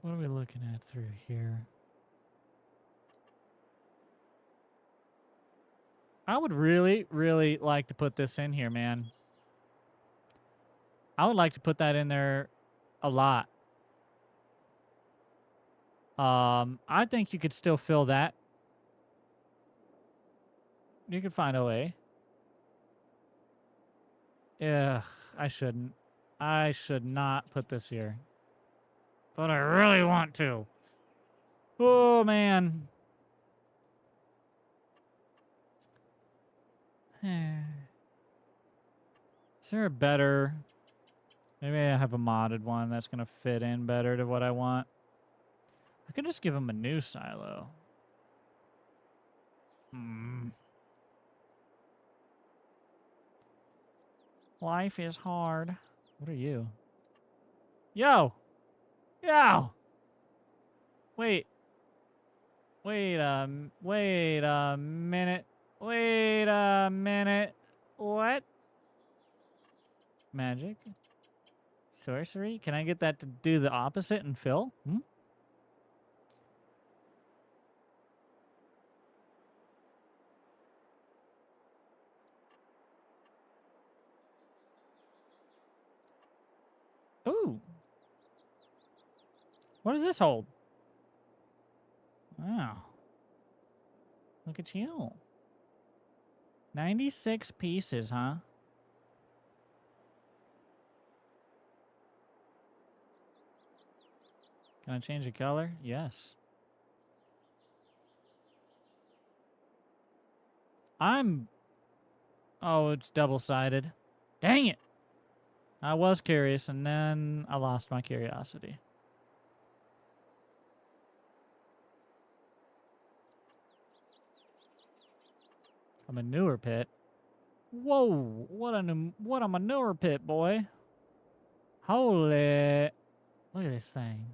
What are we looking at through here? I would really, really like to put this in here, man. I would like to put that in there a lot. I think you could still fill that. You could find a way. Ugh, I shouldn't. I should not put this here. But I really want to. Oh, man. Is there a better... Maybe I have a modded one that's going to fit in better to what I want. I could just give him a new silo. Life is hard. What are you? Yo! Yo! Wait. Wait a minute. Wait a minute. What? Magic? Sorcery? Can I get that to do the opposite and fill? Ooh. What does this hold? Wow. Look at you. 96 pieces, huh? Can I change the color? Yes. Oh, it's double-sided. Dang it! I was curious, and then I lost my curiosity. A manure pit? Whoa! What a manure pit, boy! Holy! Look at this thing.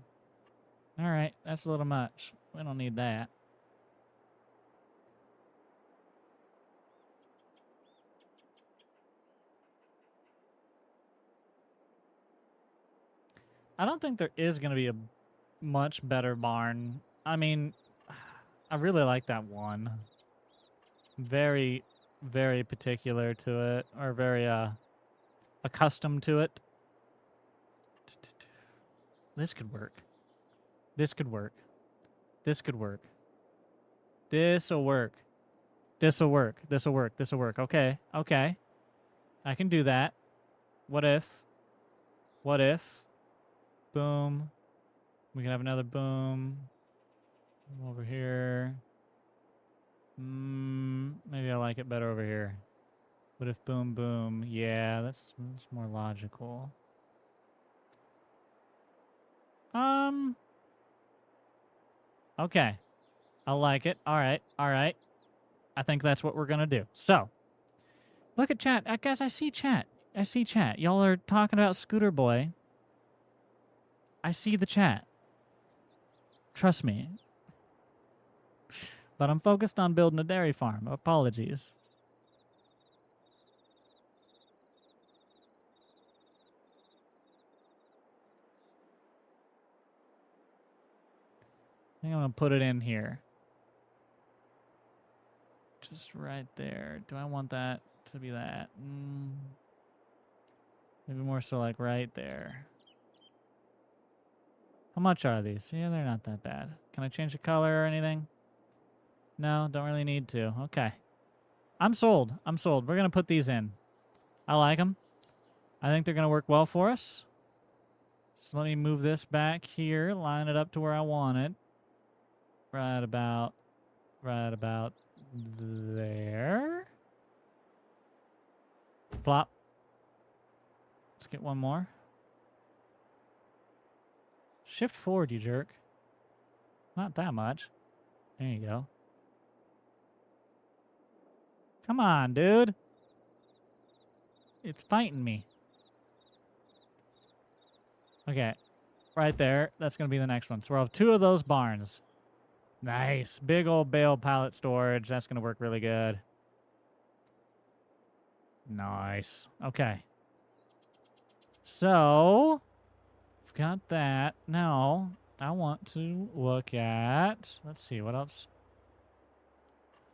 All right, that's a little much. We don't need that. I don't think there is going to be a much better barn. I mean, I really like that one. Very, very particular to it, or very accustomed to it. This could work. This could work. This could work. This'll work. This'll work. This'll work. This'll work. Okay. Okay. I can do that. What if? What if? Boom. We can have another boom. Over here. Maybe I like it better over here. What if boom, boom? Yeah, that's more logical. Okay. I like it. All right. All right. I think that's what we're going to do. So, look at chat. Guys, I see chat. I see chat. Y'all are talking about Scooter Boy. I see the chat. Trust me. But I'm focused on building a dairy farm. Apologies. I think I'm going to put it in here. Just right there. Do I want that to be that? Maybe more so like right there. How much are these? Yeah, they're not that bad. Can I change the color or anything? No, don't really need to. Okay. I'm sold. I'm sold. We're going to put these in. I like them. I think they're going to work well for us. So let me move this back here, line it up to where I want it. Right about there. Plop. Let's get one more. Shift forward, you jerk. Not that much. There you go. Come on, dude. It's fighting me. Okay. Right there. That's going to be the next one. So we'll have 2 of those barns. Nice. Big old bale pallet storage. That's going to work really good. Nice. Okay. So, we've got that. Now, I want to look at... Let's see, what else?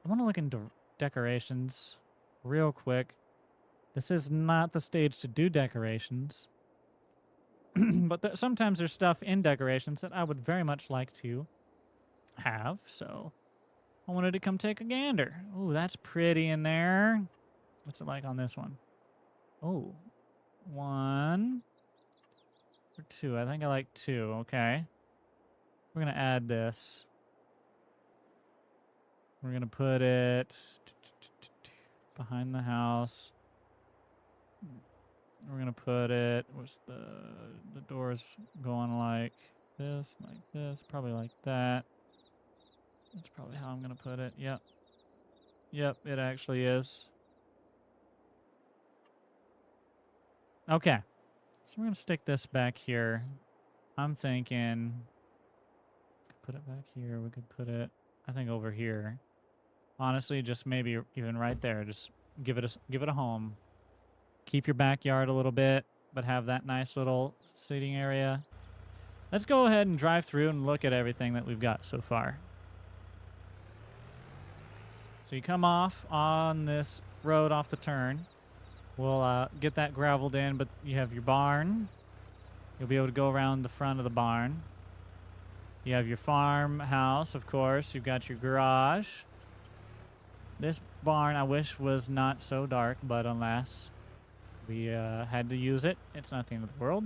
I want to look into decorations real quick. This is not the stage to do decorations. But sometimes there's stuff in decorations that I would very much like to have, so I wanted to come take a gander. Oh, that's pretty in there. What's it like on this one? Oh, 1 or 2. I think I like 2. Okay. We're going to add this. We're going to put it behind the house. We're going to put it, what's the doors going like this, probably like that. That's probably how I'm going to put it. Yep. Yep, it actually is. Okay. So we're going to stick this back here. I'm thinking, put it back here. We could put it, I think, over here. Honestly, just maybe even right there. Just give it a home. Keep your backyard a little bit, but have that nice little seating area. Let's go ahead and drive through and look at everything that we've got so far. So you come off on this road off the turn. We'll get that graveled in, but you have your barn. You'll be able to go around the front of the barn. You have your farmhouse, of course. You've got your garage. This barn, I wish, was not so dark, but alas, we had to use it. It's not the end of the world.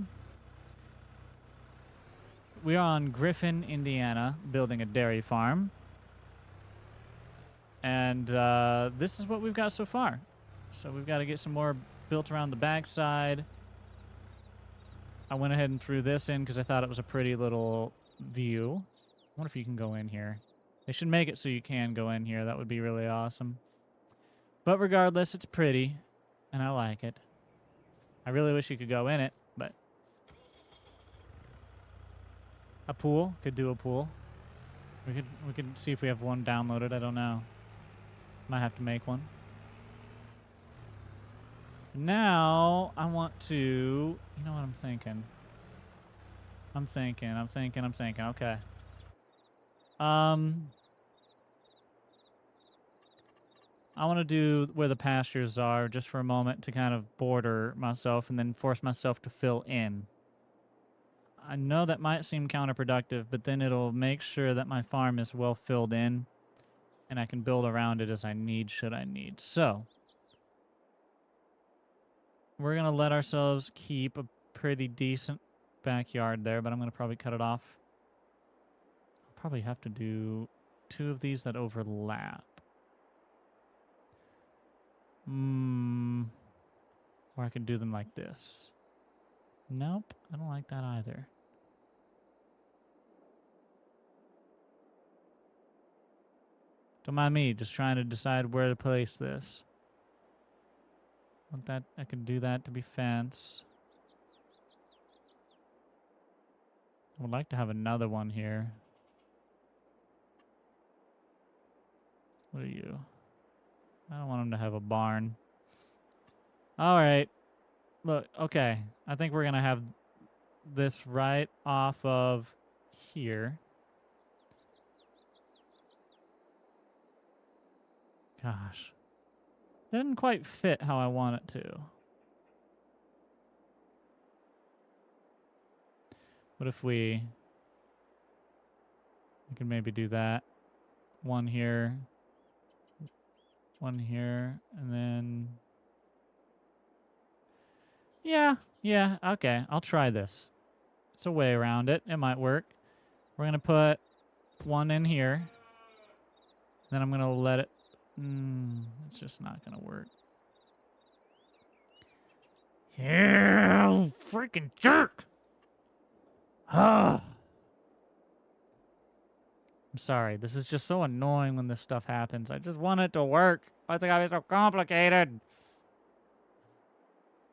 We are on Griffin, Indiana, building a dairy farm. And this is what we've got so far. So we've got to get some more built around the backside. I went ahead and threw this in because I thought it was a pretty little view. I wonder if you can go in here. They should make it so you can go in here. That would be really awesome. But regardless, it's pretty, and I like it. I really wish you could go in it, but... A pool. Could do a pool. We could see if we have one downloaded. I don't know. Might have to make one. Now, I want to... You know what I'm thinking? I'm thinking. Okay. I want to do where the pastures are just for a moment to kind of border myself and then force myself to fill in. I know that might seem counterproductive, but then it'll make sure that my farm is well filled in and I can build around it as I need, should I need. So, we're going to let ourselves keep a pretty decent backyard there, but I'm going to probably cut it off. I'll probably have to do 2 of these that overlap. Or I could do them like this. Nope, I don't like that either. Don't mind me, just trying to decide where to place this. Want that? I could do that to be fence. I would like to have another one here. What are you? I don't want him to have a barn. All right. Look, okay. I think we're going to have this right off of here. Gosh. That didn't quite fit how I want it to. What if we can maybe do that? One here, and then... Yeah, okay. I'll try this. It's a way around it. It might work. We're going to put one in here. Then I'm going to let it... it's just not going to work. Yeah, freaking jerk! I'm sorry. This is just so annoying when this stuff happens. I just want it to work. Why's it gotta be so complicated?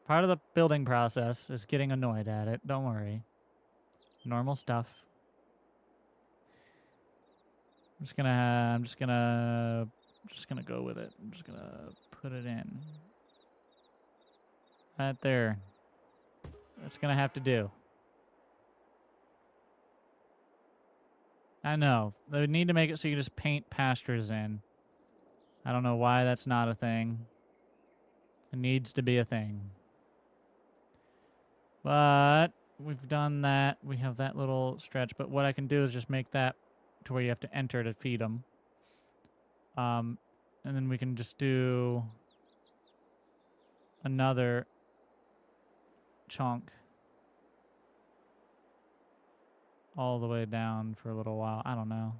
Part of the building process is getting annoyed at it. Don't worry. Normal stuff. I'm just gonna go with it. I'm just gonna put it in. Right there. That's gonna have to do. I know. They need to make it so you just paint pastures in. I don't know why that's not a thing. It needs to be a thing. But we've done that. We have that little stretch. But what I can do is just make that to where you have to enter to feed them. And then we can just do another chunk all the way down for a little while. I don't know.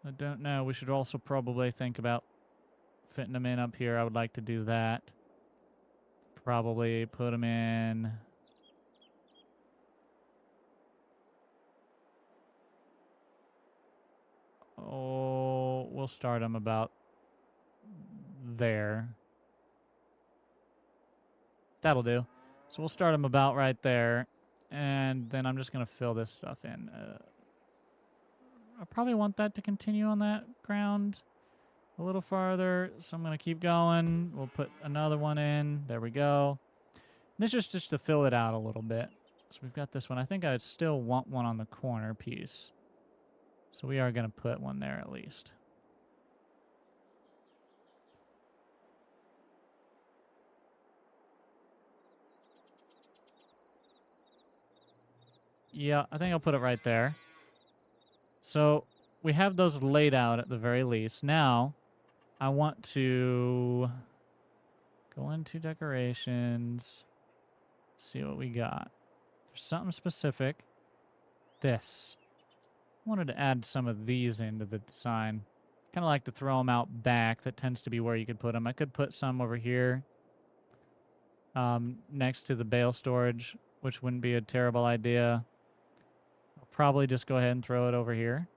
I don't know. We should also probably think about fitting them in up here. I would like to do that. Probably put them in. Oh, we'll start them about there. That'll do. So we'll start them about right there. And then I'm just going to fill this stuff in. I probably want that to continue on that ground a little farther. So I'm going to keep going. We'll put another one in. There we go. This is just to fill it out a little bit. So we've got this one. I think I still want one on the corner piece. So we are going to put one there at least. Yeah, I think I'll put it right there. So we have those laid out at the very least. Now, I want to go into decorations, see what we got. There's something specific. This. I wanted to add some of these into the design. Kind of like to throw them out back. That tends to be where you could put them. I could put some over here next to the bale storage, which wouldn't be a terrible idea. I'll probably just go ahead and throw it over here.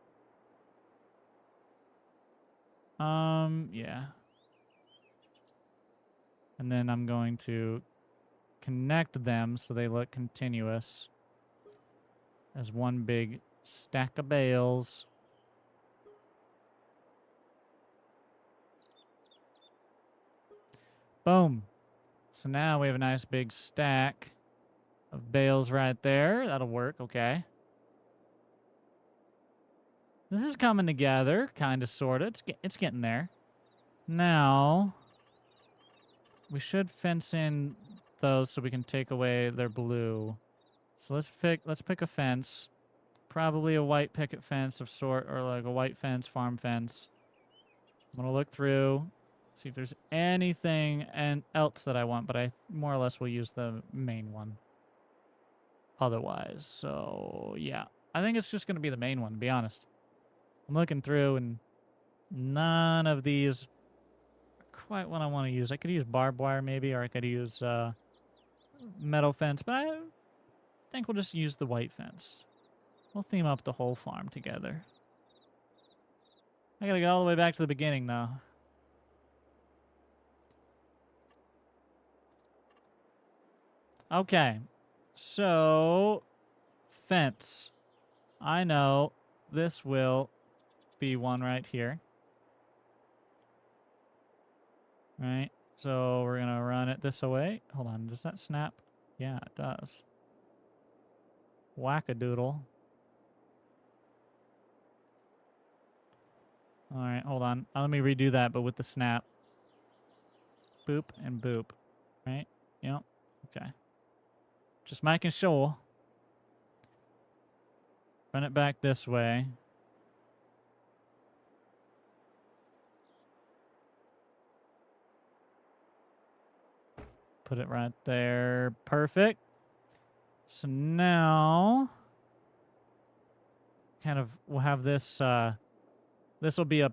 Yeah. And then I'm going to connect them so they look continuous as one big stack of bales. Boom. So now we have a nice big stack of bales right there. That'll work, okay. This is coming together, kind of, sort of. It's getting there. Now, we should fence in those so we can take away their blue. So let's pick a fence. Probably a white picket fence of sort, or like a white fence, farm fence. I'm gonna look through, see if there's anything else that I want, but I more or less will use the main one. Otherwise, so yeah. I think it's just gonna be the main one, to be honest. I'm looking through and none of these are quite what I want to use. I could use barbed wire maybe, or I could use metal fence, but I think we'll just use the white fence. We'll theme up the whole farm together. I gotta get all the way back to the beginning, though. Okay. So, fence. I know this will be one right here. Right? So, we're gonna run it this way. Hold on. Does that snap? Yeah, it does. Whack-a-doodle. All right, hold on. Let me redo that, but with the snap. Boop and boop. Right? Yep. Okay. Just making sure. Run it back this way. Put it right there. Perfect. So now, kind of, we'll have this, this will be a,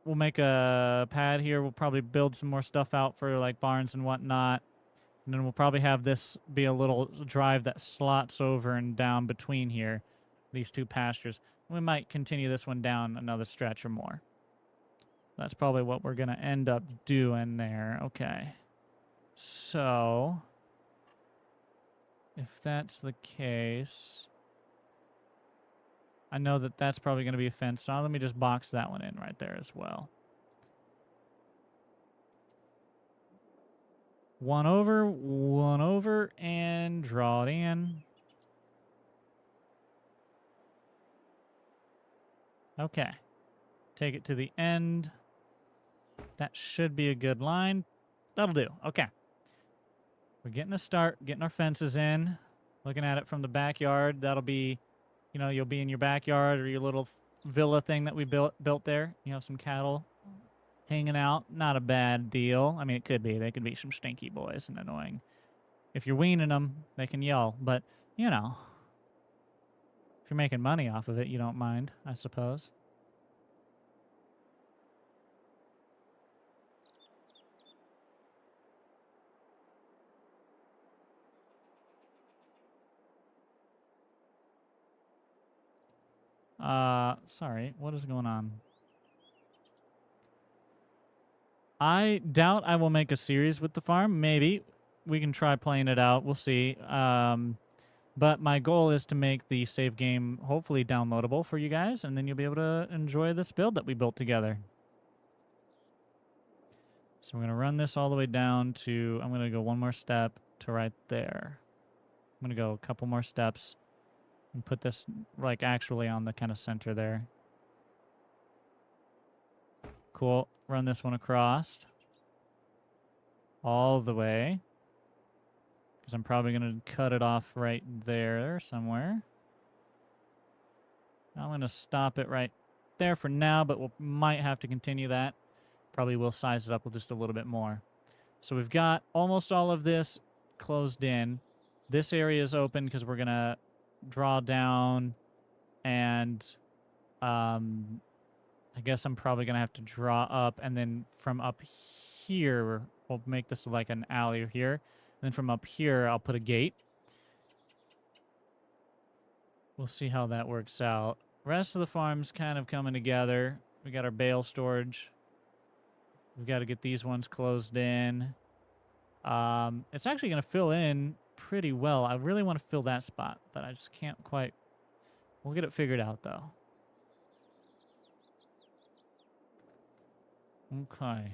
we'll make a pad here. We'll probably build some more stuff out for like barns and whatnot. And then we'll probably have this be a little drive that slots over and down between here, these two pastures. We might continue this one down another stretch or more. That's probably what we're going to end up doing there. Okay. So, if that's the case, I know that that's probably going to be a fence. So let me just box that one in right there as well. One over, and draw it in. Okay. Take it to the end. That should be a good line. That'll do. Okay. We're getting a start, getting our fences in. Looking at it from the backyard. That'll be, you know, you'll be in your backyard or your little villa thing that we built there. You have some cattle hanging out. Not a bad deal. I mean, it could be. They could be some stinky boys and annoying. If you're weaning them, they can yell. But, you know, if you're making money off of it, you don't mind, I suppose. Sorry, what is going on? I doubt I will make a series with the farm. Maybe. We can try playing it out. We'll see. But my goal is to make the save game hopefully downloadable for you guys, and then you'll be able to enjoy this build that we built together. So we're going to run this all the way down to, I'm going to go one more step to right there. I'm going to go a couple more steps and put this like actually on the kind of center there. Cool. Run this one across all the way, because I'm probably going to cut it off right there somewhere. I'm going to stop it right there for now, but we might have to continue that. Probably will size it up just a little bit more. So we've got almost all of this closed in. This area is open because we're going to draw down, and I guess I'm probably going to have to draw up, and then from up here, we'll make this like an alley here. And then from up here, I'll put a gate. We'll see how that works out. Rest of the farm's kind of coming together. We got our bale storage. We've got to get these ones closed in. It's actually going to fill in pretty well. I really want to fill that spot, but I just can't quite. We'll get it figured out, though. Okay.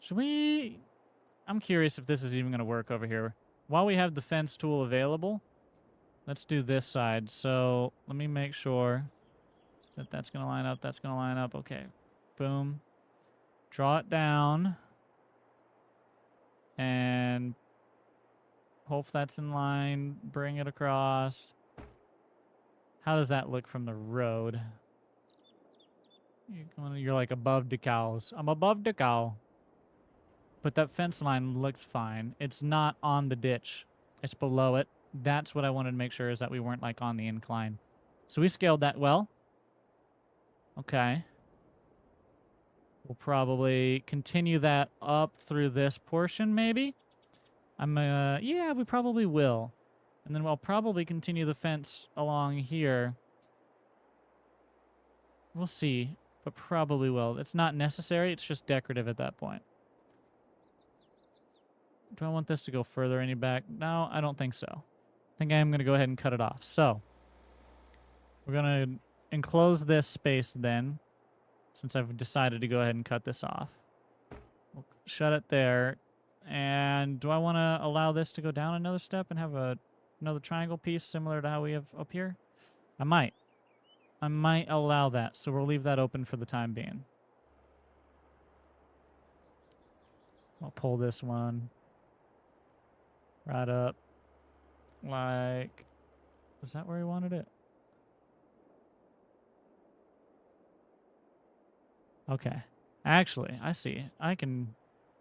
Should we... I'm curious if this is even going to work over here. While we have the fence tool available, let's do this side. So let me make sure that that's going to line up. That's going to line up. Okay. Boom. Draw it down. And hope that's in line. Bring it across. How does that look from the road? You're like above the cows. I'm above the cow. But that fence line looks fine. It's not on the ditch. It's below it. That's what I wanted to make sure, is that we weren't like on the incline. So we scaled that well. Okay. We'll probably continue that up through this portion, maybe. Yeah, we probably will. And then we'll probably continue the fence along here. We'll see, but probably will. It's not necessary. It's just decorative at that point. Do I want this to go further any back? No, I don't think so. I think I am going to go ahead and cut it off. So we're going to enclose this space then, since I've decided to go ahead and cut this off. We'll shut it there. And do I want to allow this to go down another step and have another triangle piece similar to how we have up here? I might. I might allow that, so we'll leave that open for the time being. I'll pull this one right up. Like, is that where we wanted it? Okay. Actually, I see. I can,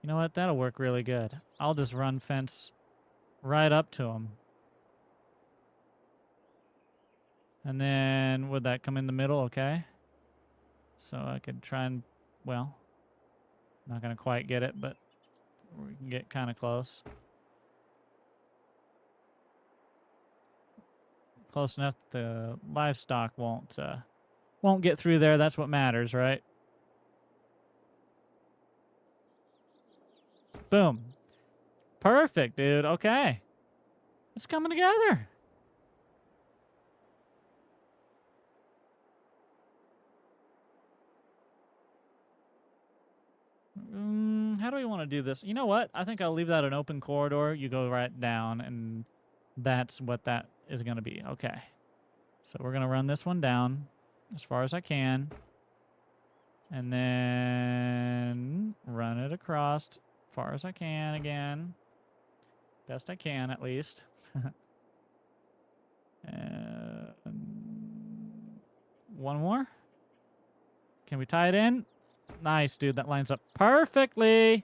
you know what? That'll work really good. I'll just run fence right up to them. And then would that come in the middle? Okay. So I could try and, well, not going to quite get it, but we can get kind of close. Close enough that the livestock won't get through there. That's what matters, right? Boom. Perfect, dude. Okay. It's coming together. How do we want to do this? You know what? I think I'll leave that an open corridor. You go right down, and that's what that is going to be. Okay. So we're going to run this one down as far as I can. And then run it across as far as I can again. Best I can, at least. And one more. Can we tie it in? Nice, dude. That lines up perfectly.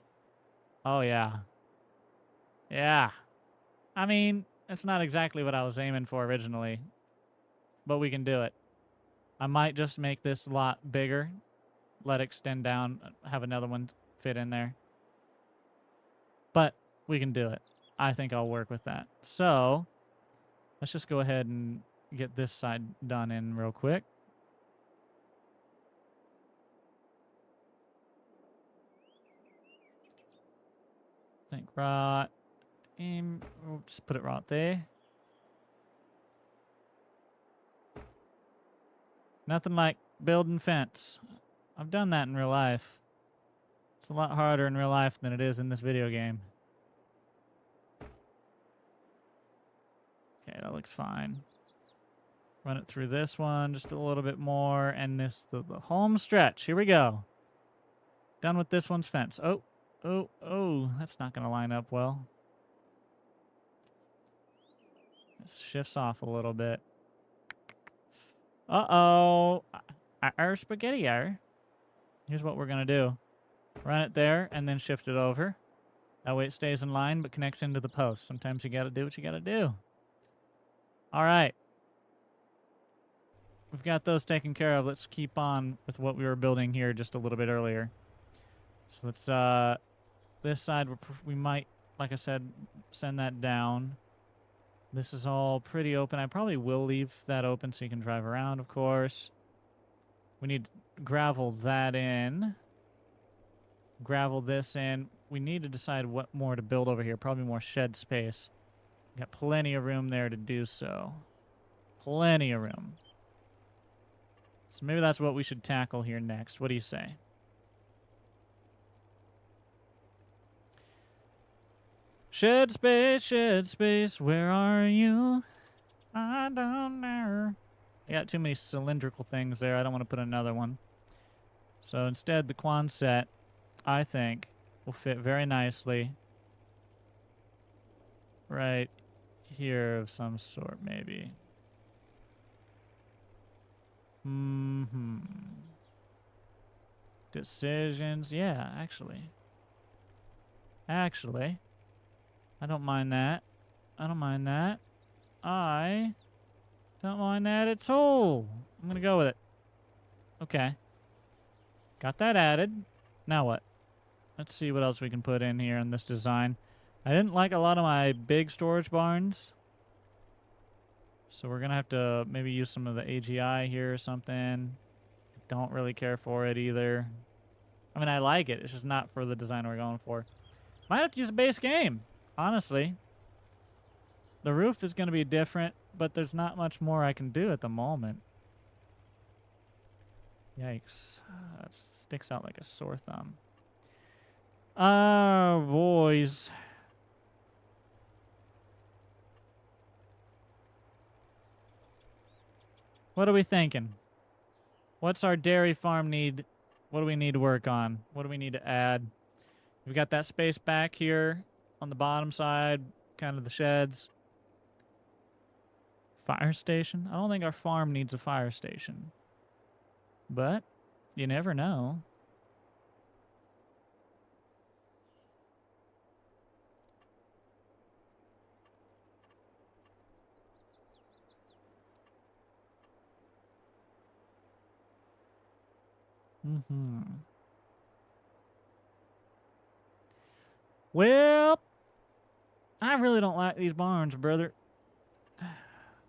Oh, yeah. Yeah. I mean, it's not exactly what I was aiming for originally, but we can do it. I might just make this a lot bigger. Let it extend down. Have another one fit in there. But we can do it. I think I'll work with that. So let's just go ahead and get this side done in real quick. Think right. We'll just put it right there. Nothing like building fence. I've done that in real life. It's a lot harder in real life than it is in this video game. Okay, that looks fine. Run it through this one just a little bit more, and the home stretch. Here we go. Done with this one's fence. Oh, that's not going to line up well. This shifts off a little bit. Uh-oh. Our spaghetti-ar. Here's what we're going to do. Run it there and then shift it over. That way it stays in line but connects into the post. Sometimes you got to do what you got to do. All right. We've got those taken care of. Let's keep on with what we were building here just a little bit earlier. So let's, this side, we might, like I said, send that down. This is all pretty open. I probably will leave that open so you can drive around, of course. We need to gravel that in. Gravel this in. We need to decide what more to build over here. Probably more shed space. Got plenty of room there to do so. Plenty of room. So maybe that's what we should tackle here next. What do you say? Shed space, where are you? I don't know. I got too many cylindrical things there. I don't want to put another one. So instead, the Quonset, I think, will fit very nicely right here of some sort, maybe. Decisions. Yeah, actually. I don't mind that. I don't mind that. I don't mind that at all. I'm going to go with it. Okay. Got that added. Now what? Let's see what else we can put in here in this design. I didn't like a lot of my big storage barns. So we're going to have to maybe use some of the AGI here or something. Don't really care for it either. I mean, I like it. It's just not for the design we're going for. Might have to use a base game, honestly. The roof is going to be different, but there's not much more I can do at the moment. Yikes. That sticks out like a sore thumb. Boys. What are we thinking? What's our dairy farm need? What do we need to work on? What do we need to add? We've got that space back here on the bottom side, kind of the sheds. Fire station? I don't think our farm needs a fire station. But you never know. Well, I really don't like these barns, brother.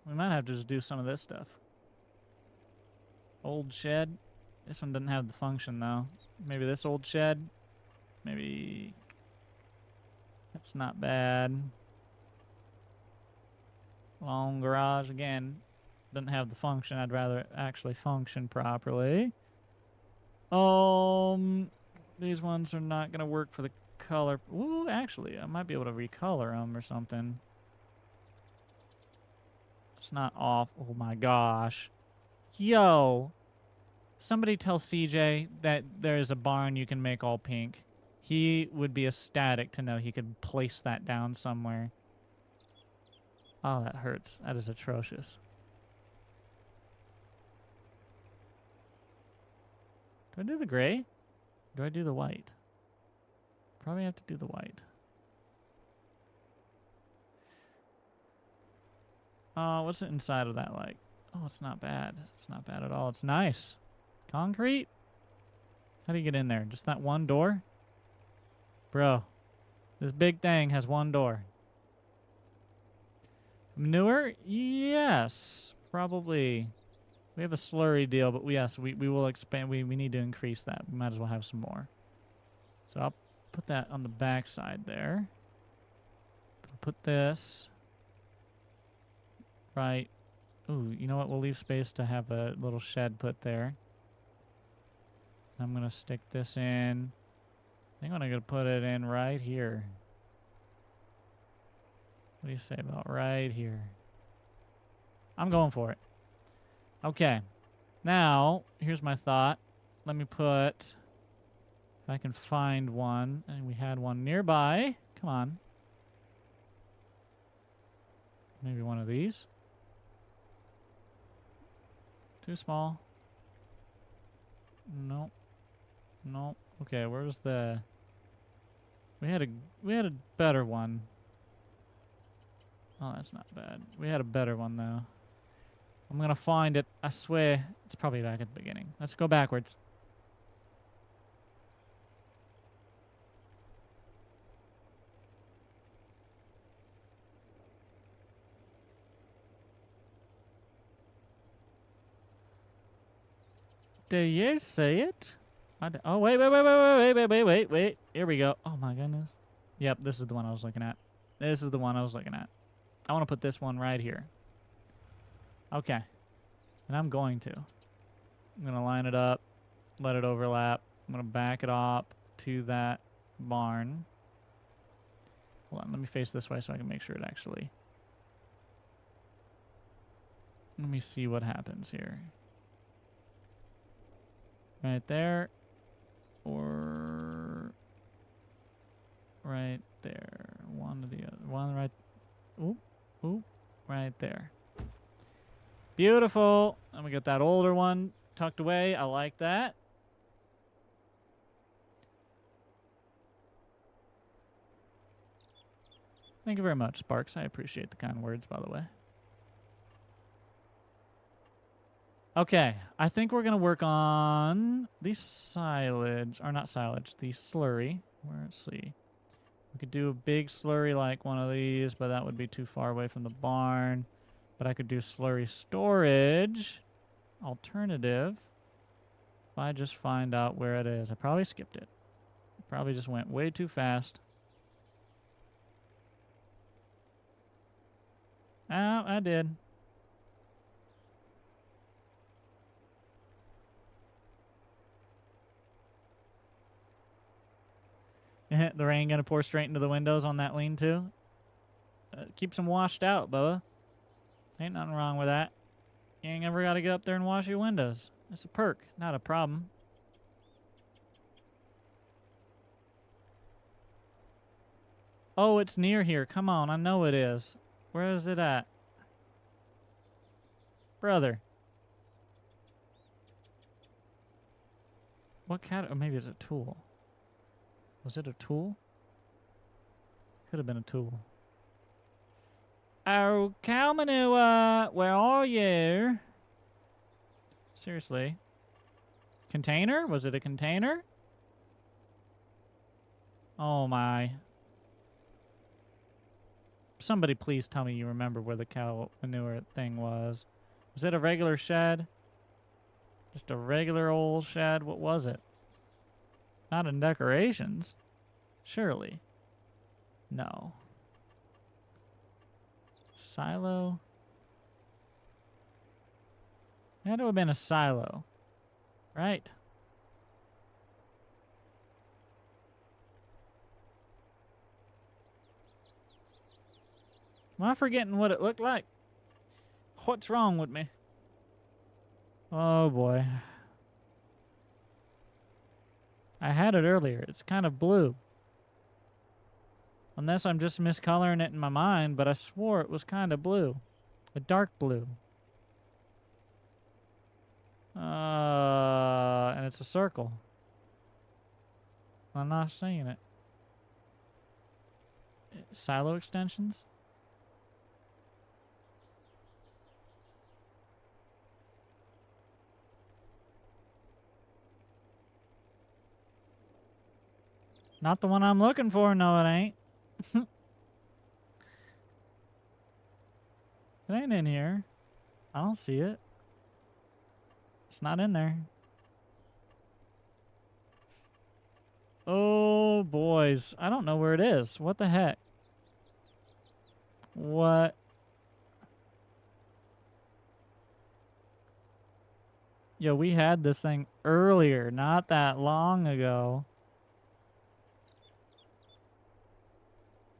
We might have to just do some of this stuff. Old shed. This one doesn't have the function, though. Maybe this old shed. Maybe... That's not bad. Long garage, again. Doesn't have the function. I'd rather it actually function properly. These ones are not going to work for the color. Ooh, actually, I might be able to recolor them or something. It's not off. Oh my gosh. Yo. Somebody tell CJ that there's a barn you can make all pink. He would be ecstatic to know he could place that down somewhere. Oh, that hurts. That is atrocious. Do I do the gray? Do I do the white? Probably have to do the white. What's the inside of that like? Oh, it's not bad. It's not bad at all. It's nice. Concrete? How do you get in there? Just that one door? Bro, this big thing has one door. Manure? Yes, probably. We have a slurry deal, but yes, we will expand. We need to increase that. We might as well have some more. So I'll put that on the back side there. Put this right. Ooh, you know what? We'll leave space to have a little shed put there. I'm going to stick this in. I think I'm going to put it in right here. What do you say about right here? I'm going for it. Okay. Now, here's my thought. Let me put, if I can find one, and we had one nearby. Come on. Maybe one of these. Too small. Nope. Nope. Okay, where's the... We had a better one. Oh, that's not bad. We had a better one, though. I'm going to find it. I swear. It's probably back at the beginning. Let's go backwards. Do you see it? Oh, wait. Here we go. Oh, my goodness. Yep, this is the one I was looking at. This is the one I was looking at. I want to put this one right here. Okay. And I'm going to. I'm going to line it up, let it overlap. I'm going to back it up to that barn. Hold on, let me face this way so I can make sure it actually... Let me see what happens here. Right there. Or... Right there. One or the other. One right... Oop. Oop. Right there. Beautiful. And we got that older one tucked away. I like that. Thank you very much, Sparks. I appreciate the kind words, by the way. Okay, I think we're gonna work on the silage, or not silage, the slurry. Let's see. We could do a big slurry like one of these, but that would be too far away from the barn. But I could do slurry storage. Alternative. If I just find out where it is. I probably skipped it. Probably just went way too fast. Oh, I did. The rain gonna pour straight into the windows on that lean-to. Keeps them washed out, Bubba. Ain't nothing wrong with that. You ain't ever got to get up there and wash your windows. It's a perk, not a problem. Oh, it's near here. Come on, I know it is. Where is it at? Brother. What cat? Or maybe it's a tool. Was it a tool? Could have been a tool. Oh, cow manure, where are you? Seriously. Container? Was it a container? Oh my. Somebody please tell me you remember where the cow manure thing was. Was it a regular shed? Just a regular old shed? What was it? Not in decorations. Surely. No. Silo? It had to have been a silo. Right. Am I forgetting what it looked like? What's wrong with me? Oh boy. I had it earlier. It's kind of blue. Unless I'm just miscoloring it in my mind, but I swore it was kind of blue. A dark blue. And it's a circle. I'm not seeing it. Silo extensions? Not the one I'm looking for. No, it ain't. It ain't in here. I don't see it. It's not in there. Oh, boys. I don't know where it is. What the heck? What? Yo, we had this thing earlier, not that long ago.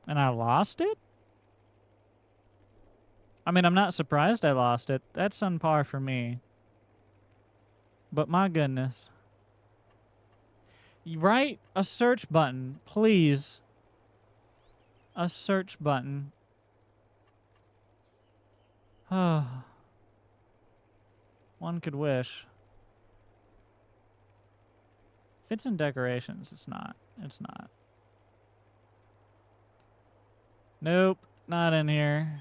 And I lost it? I mean, I'm not surprised I lost it. That's on par for me. But my goodness. Write a search button, please. A search button. Oh. One could wish. If it's in decorations, it's not. It's not. Nope, not in here.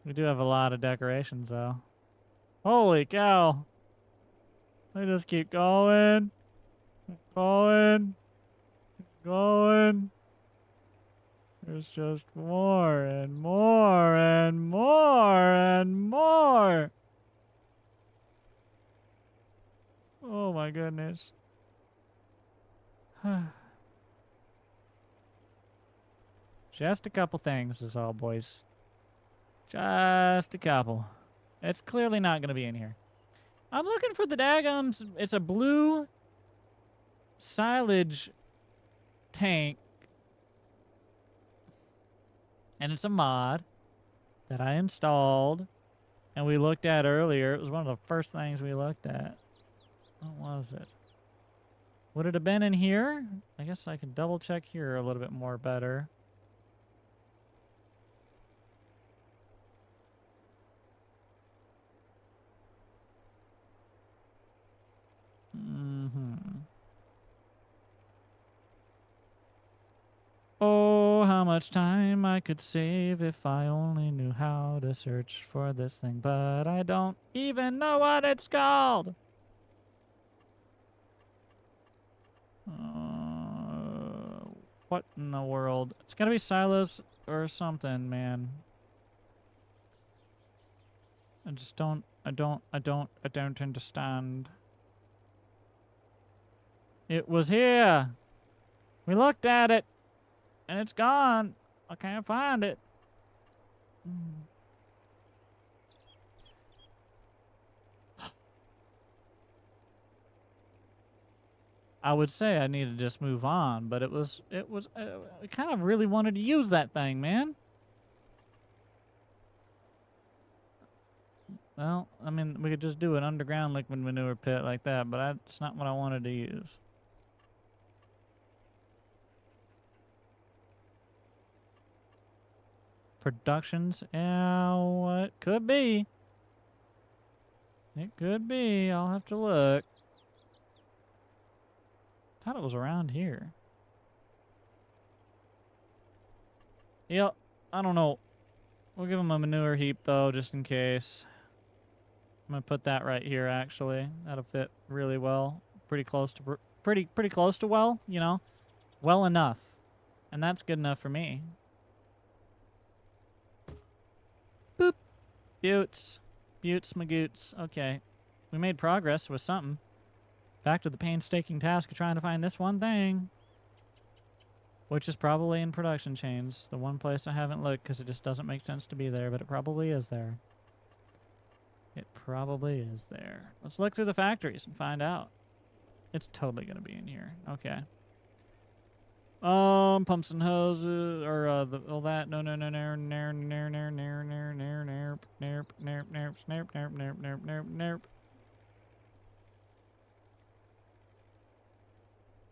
We do have a lot of decorations, though. Holy cow. They just keep going. Going. Going. There's just more and more and more and more. Oh my goodness. Just a couple things is all, boys. Just a couple. It's clearly not going to be in here. I'm looking for the daggums. It's a blue silage tank. And it's a mod that I installed and we looked at earlier. It was one of the first things we looked at. What was it? Would it have been in here? I guess I can double check here a little bit more better. Oh, how much time I could save if I only knew how to search for this thing, but I don't even know what it's called. What in the world? It's gotta be silos or something, man. I don't understand. It was here. We looked at it, and it's gone. I can't find it. I would say I need to just move on, but I kind of really wanted to use that thing, man. Well, I mean, we could just do an underground liquid manure pit like that, but that's not what I wanted to use. Productions? Yeah, it could be. It could be. I'll have to look. Thought it was around here. Yep. I don't know. We'll give him a manure heap, though, just in case. I'm gonna put that right here, actually. That'll fit really well. Pretty close to... Pretty close to well, you know? Well enough. And that's good enough for me. Boop. Buttes. Buttes, magoots. Okay. We made progress with something. Back to the painstaking task of trying to find this one thing. Which is probably in production chains. The one place I haven't looked because it just doesn't make sense to be there, but it probably is there. It probably is there. Let's look through the factories and find out. It's totally going to be in here. Okay. Pumps and hoses, or all that. No.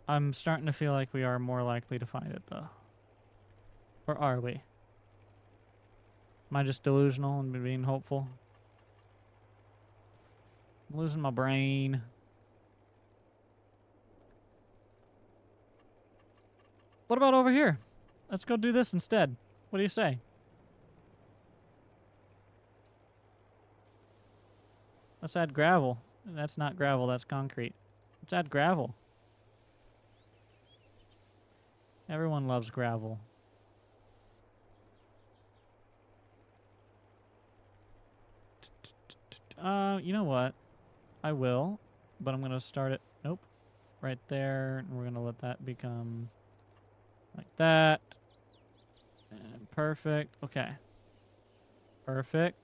I'm starting to feel like we are more likely to find it, though. Or are we? Am I just delusional and being hopeful? I'm losing my brain. What about over here? Let's go do this instead. What do you say? Let's add gravel. That's not gravel, that's concrete. Let's add gravel. Everyone loves gravel. You know what? I will, but I'm going to start it. Nope. Right there. And we're going to let that become like that. And perfect. Okay. Perfect.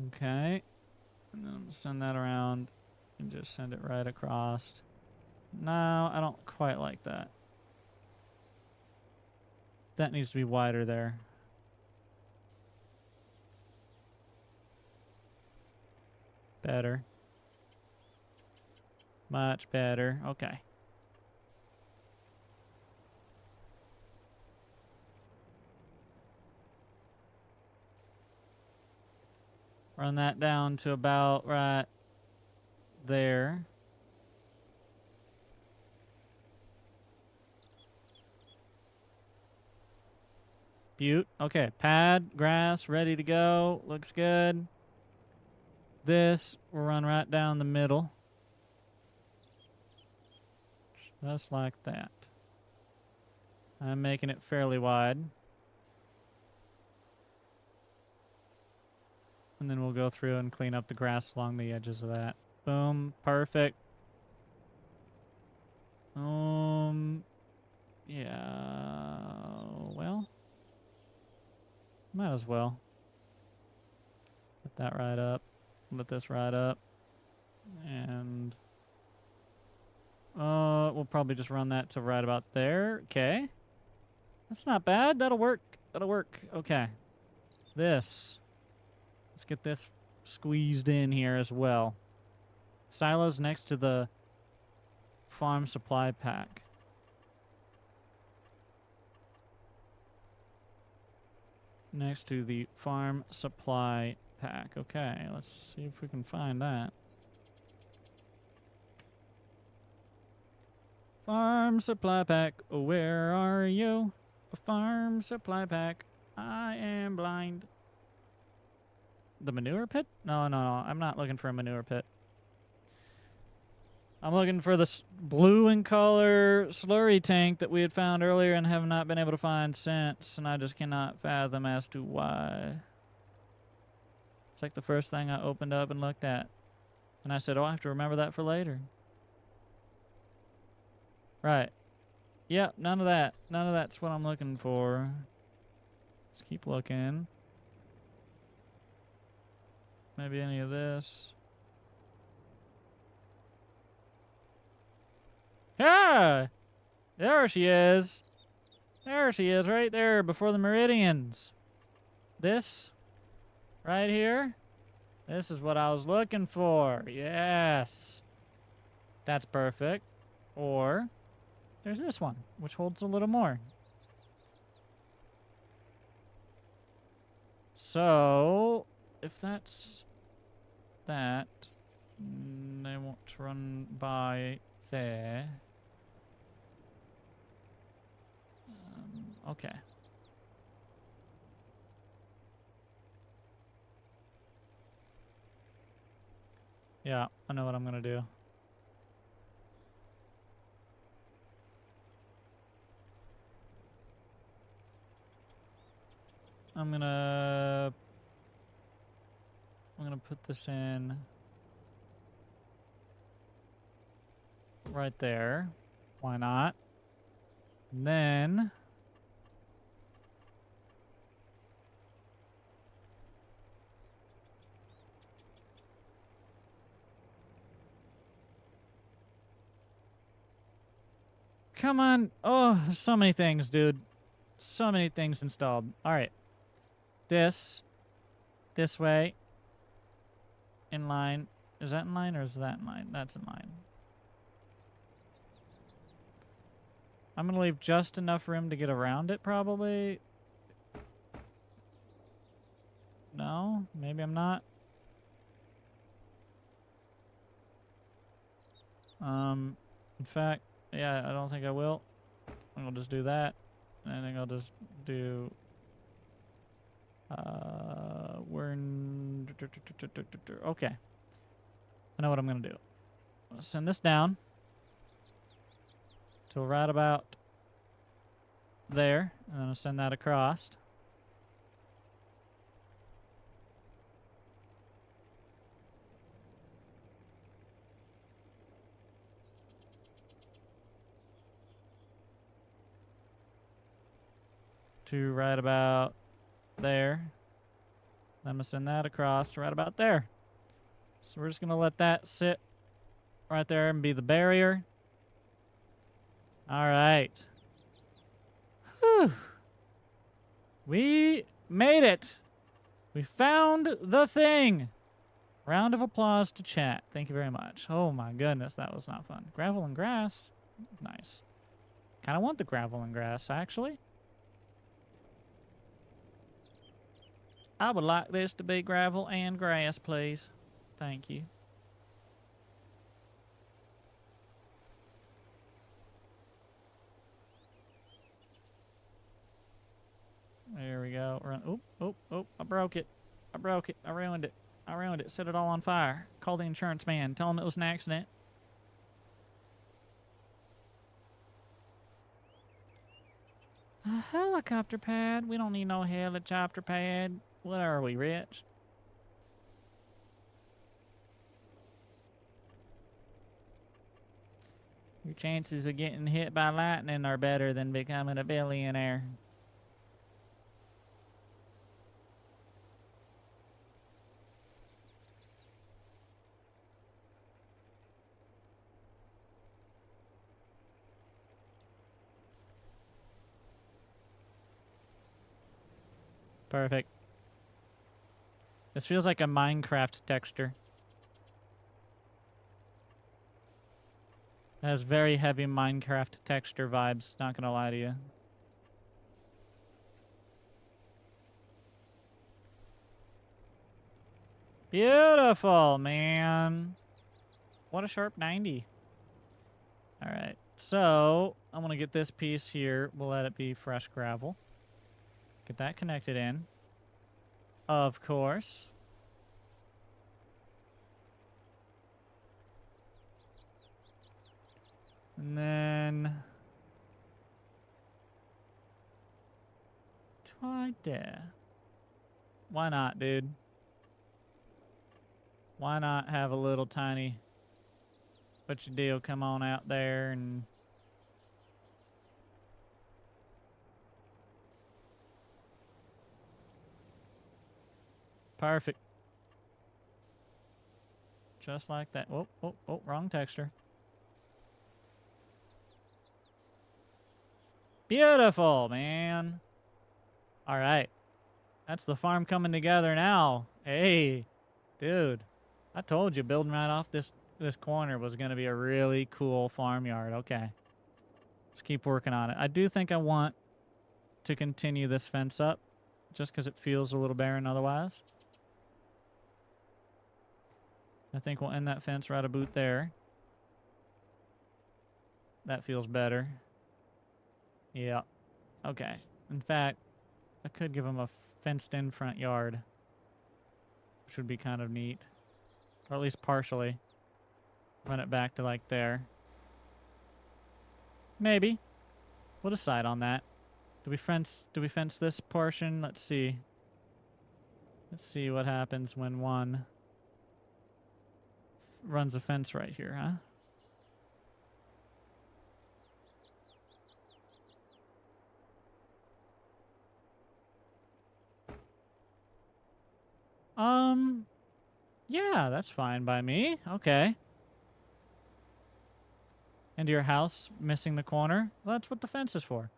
Okay. And then send that around and just send it right across. No, I don't quite like that. That needs to be wider there. Better. Much better. Okay. Run that down to about right there. Butte. Okay. Pad, grass, ready to go. Looks good. This will run right down the middle. Just like that. I'm making it fairly wide. And then we'll go through and clean up the grass along the edges of that. Boom. Perfect. Yeah. Well. Might as well. Put that right up. Let this right up. And we'll probably just run that to right about there. Okay. That's not bad. That'll work. That'll work. Okay. This. Let's get this squeezed in here as well. Silos next to the farm supply pack. Next to the farm supply pack. Okay, let's see if we can find that. Farm supply pack, where are you? A farm supply pack. I am blind. The manure pit? No, no, no. I'm not looking for a manure pit. I'm looking for the blue in color slurry tank that we had found earlier and have not been able to find since, and I just cannot fathom as to why. It's like the first thing I opened up and looked at. And I said, oh, I have to remember that for later. Right. Yep, none of that. None of that's what I'm looking for. Let's keep looking. Maybe any of this. Ah! There she is. There she is, right there, before the meridians. This, right here. This is what I was looking for. Yes. That's perfect. Or, there's this one, which holds a little more. So, if that's that, I want to run by there. Okay. Yeah, I know what I'm gonna do. I'm gonna put this in right there. Why not? And then come on. Oh, there's so many things, dude. So many things installed. All right. This way. In line. Is that in line or is that in line? That's in line. I'm going to leave just enough room to get around it, probably. No? Maybe I'm not. In fact, yeah, I don't think I will. I'll just do that. I think I'll just do... we're in... Okay. I know what I'm going to do. I'm going to send this down to right about there, and then I'll send that across. To right about there. Then I'm going to send that across to right about there. So we're just going to let that sit right there and be the barrier. All right. Whew. We made it. We found the thing. Round of applause to chat. Thank you very much. Oh my goodness, that was not fun. Gravel and grass. Nice. Kind of want the gravel and grass, actually. I would like this to be gravel and grass, please. Thank you. There we go. Oh, oh, oh, I broke it. I broke it. I ruined it. I ruined it. Set it all on fire. Call the insurance man. Tell him it was an accident. A helicopter pad? We don't need no helicopter pad. What are we, rich? Your chances of getting hit by lightning are better than becoming a billionaire. Perfect. This feels like a Minecraft texture. It has very heavy Minecraft texture vibes, not gonna lie to you. Beautiful, man. What a sharp 90. All right, so I'm going to get this piece here. We'll let it be fresh gravel. Get that connected in. Of course. And then... right there. Why not, dude? Why not have a little tiny... What's your deal? Come on out there and... Perfect. Just like that. Oh, oh, oh, wrong texture. Beautiful, man. All right. That's the farm coming together now. Hey, dude. I told you building right off this corner was going to be a really cool farmyard. Okay. Let's keep working on it. I do think I want to continue this fence up just because it feels a little barren otherwise. I think we'll end that fence right about there. That feels better. Yeah. Okay. In fact, I could give him a fenced-in front yard, which would be kind of neat. Or at least partially. Run it back to like there. Maybe. We'll decide on that. Do we fence this portion? Let's see. Let's see what happens when one runs a fence right here, huh? Yeah, that's fine by me. Okay. Into your house, missing the corner? Well, that's what the fence is for.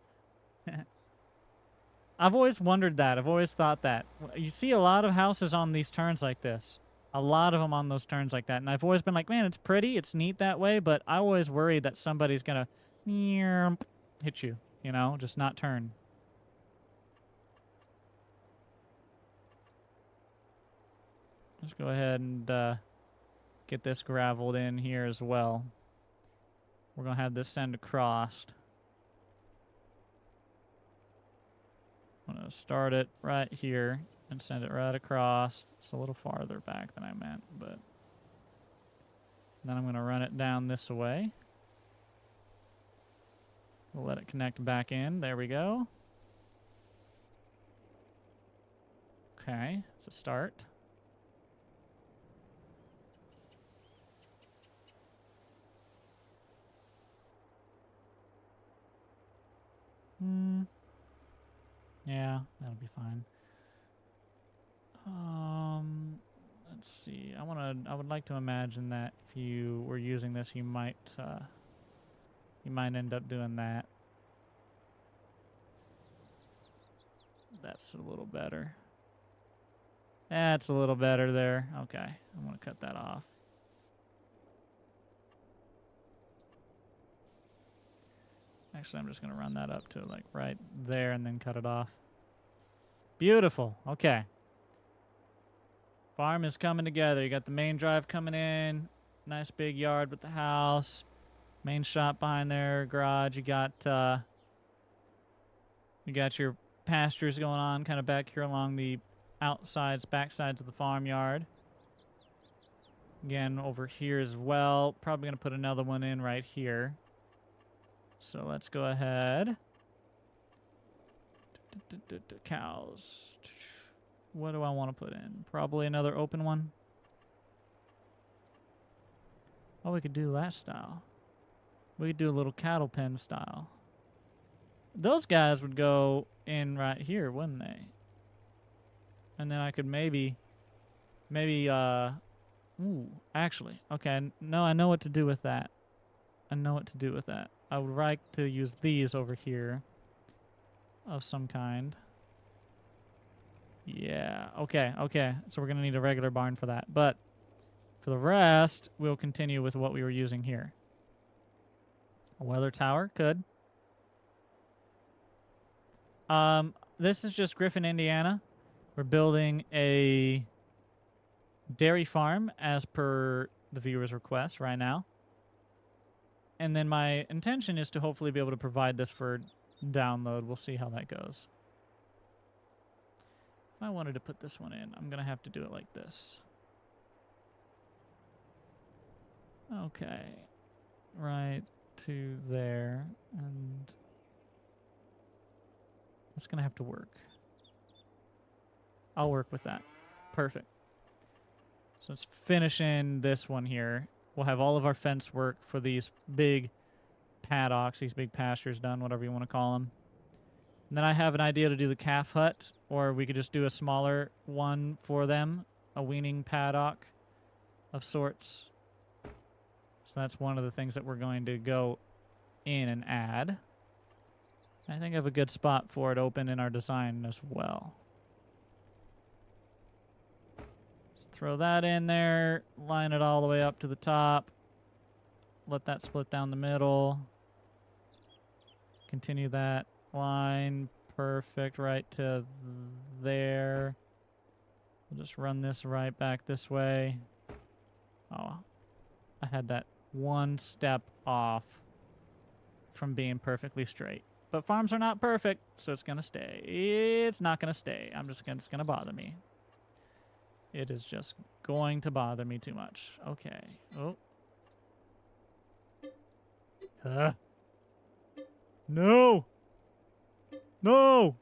I've always wondered that. I've always thought that. You see a lot of houses on these turns like this. A lot of them on those turns like that. And I've always been like, man, it's pretty. It's neat that way. But I always worry that somebody's going to hit you, you know, just not turn. Let's go ahead and get this graveled in here as well. We're going to have this send across. I'm going to start it right here and send it right across. It's a little farther back than I meant, but then I'm going to run it down this way. We'll let it connect back in. There we go. Okay, it's a start. Yeah, that'll be fine. Let's see. I would like to imagine that if you were using this, you might end up doing that. That's a little better. That's a little better there. Okay, I'm gonna cut that off. Actually, I'm just going to run that up to like right there and then cut it off. Beautiful. Okay. Farm is coming together. You got the main drive coming in. Nice big yard with the house. Main shop behind there. Garage. You got your pastures going on kind of back here along the back sides of the farmyard. Again, over here as well. Probably going to put another one in right here. So let's go ahead. Cows. What do I want to put in? Probably another open one. Oh, we could do that style. We could do a little cattle pen style. Those guys would go in right here, wouldn't they? And then I could maybe, ooh, actually, okay, no, I know what to do with that. I would like to use these over here of some kind. Yeah, okay. So we're going to need a regular barn for that. But for the rest, we'll continue with what we were using here. A weather tower, could. This is just Griffin, Indiana. We're building a dairy farm as per the viewer's request right now. And then my intention is to hopefully be able to provide this for download. We'll see how that goes. If I wanted to put this one in, I'm going to have to do it like this. Okay. Right to there. And that's going to have to work. I'll work with that. Perfect. So let's finish in this one here. We'll have all of our fence work for these big paddocks, these big pastures done, whatever you want to call them. And then I have an idea to do the calf hut, or we could just do a smaller one for them, a weaning paddock of sorts. So that's one of the things that we're going to go in and add. I think I have a good spot for it open in our design as well. Throw that in there, line it all the way up to the top. Let that split down the middle. Continue that line, perfect, right to there. We'll just run this right back this way. Oh, I had that one step off from being perfectly straight. But farms are not perfect, so it's gonna stay. It's not gonna stay. It's gonna bother me. It is just going to bother me too much. Okay. Oh. No! No!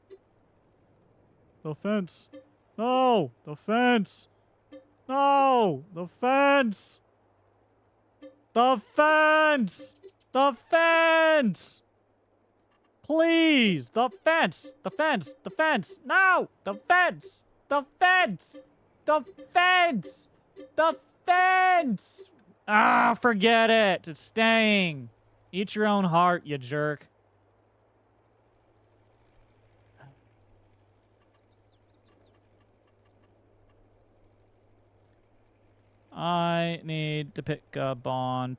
The fence. No! The fence! No! The fence! The fence! The fence! Please! The fence! The fence! The fence! No! The fence! The fence! The fence! The fence! Ah, forget it. It's staying. Eat your own heart, you jerk. I need to pick up on.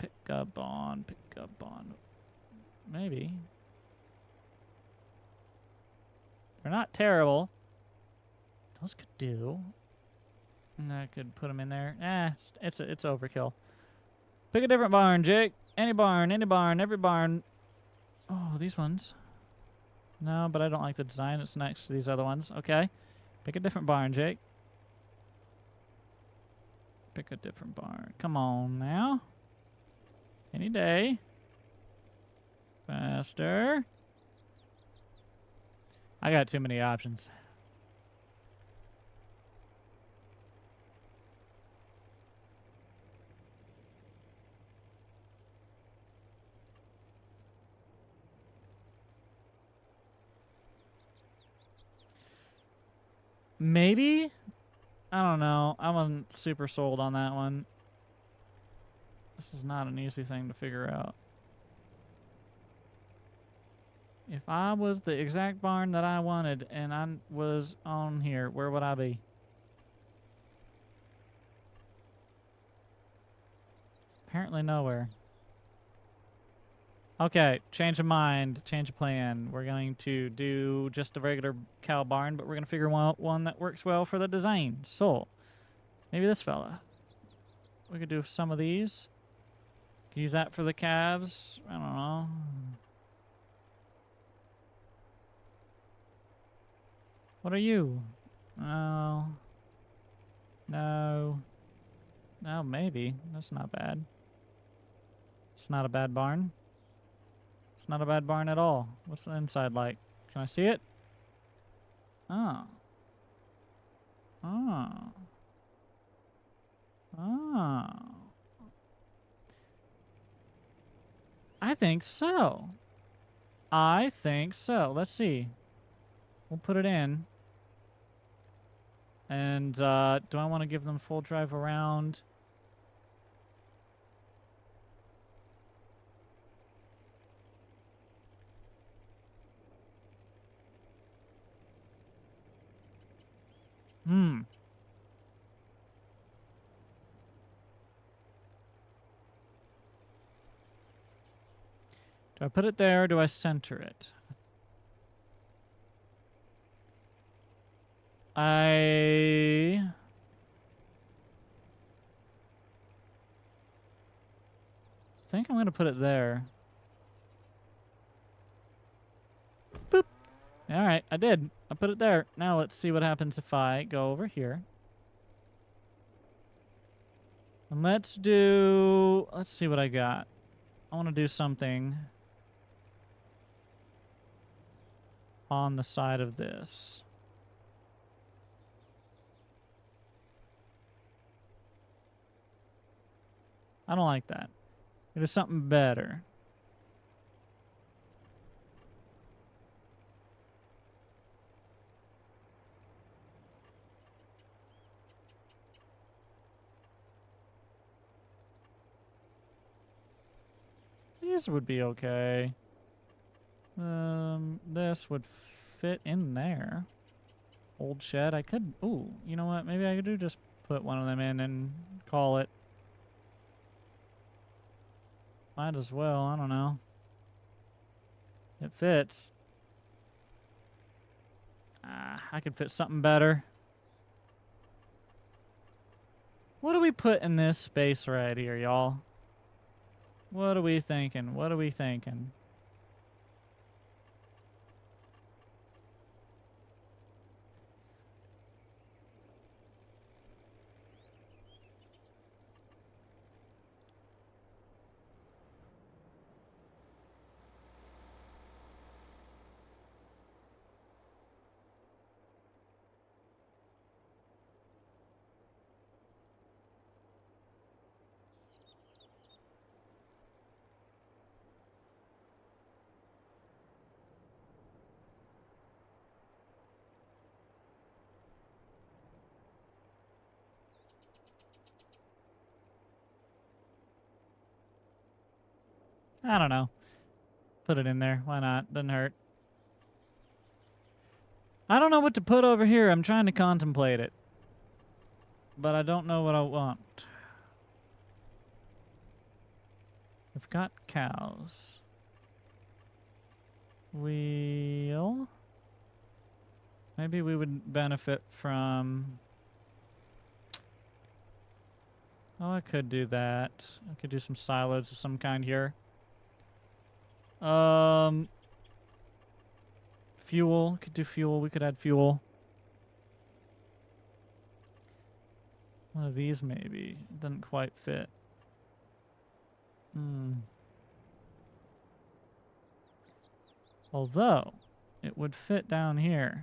Maybe. They're not terrible. Those could do. And I could put them in there. It's overkill. Pick a different barn, Jake. Any barn, every barn. Oh, these ones. No, but I don't like the design. It's next to these other ones. Okay. Pick a different barn, Jake. Pick a different barn. Come on now. Any day. Faster. I got too many options. Maybe? I don't know. I wasn't super sold on that one. This is not an easy thing to figure out. If I was the exact barn that I wanted and I was on here, where would I be? Apparently nowhere. Okay, change of mind, change of plan. We're going to do just a regular cow barn, but we're going to figure one that works well for the design. So, maybe this fella. We could do some of these. Use that for the calves. I don't know. What are you? Oh. No. No, maybe. That's not bad. It's not a bad barn. It's not a bad barn at all. What's the inside like? Can I see it? Oh. Oh. Oh. I think so. I think so. Let's see. We'll put it in. And do I want to give them full drive around? Do I put it there or do I center it? I think I'm gonna put it there. Boop. All right, I did. I put it there. Now let's see what happens if I go over here. And let's see what I got. I want to do something on the side of this. I don't like that. It is something better. These would be okay. This would fit in there. Old shed. I could. Ooh, you know what? Maybe I could do just put one of them in and call it. Might as well. I don't know. It fits. I could fit something better. What do we put in this space right here, y'all? What are we thinking? What are we thinking? I don't know. Put it in there. Why not? Doesn't hurt. I don't know what to put over here. I'm trying to contemplate it. But I don't know what I want. We've got cows. Wheel. Maybe we would benefit from... Oh, I could do that. I could do some silos of some kind here. Fuel. Could do fuel. We could add fuel. One of these maybe. Doesn't quite fit. Although, it would fit down here.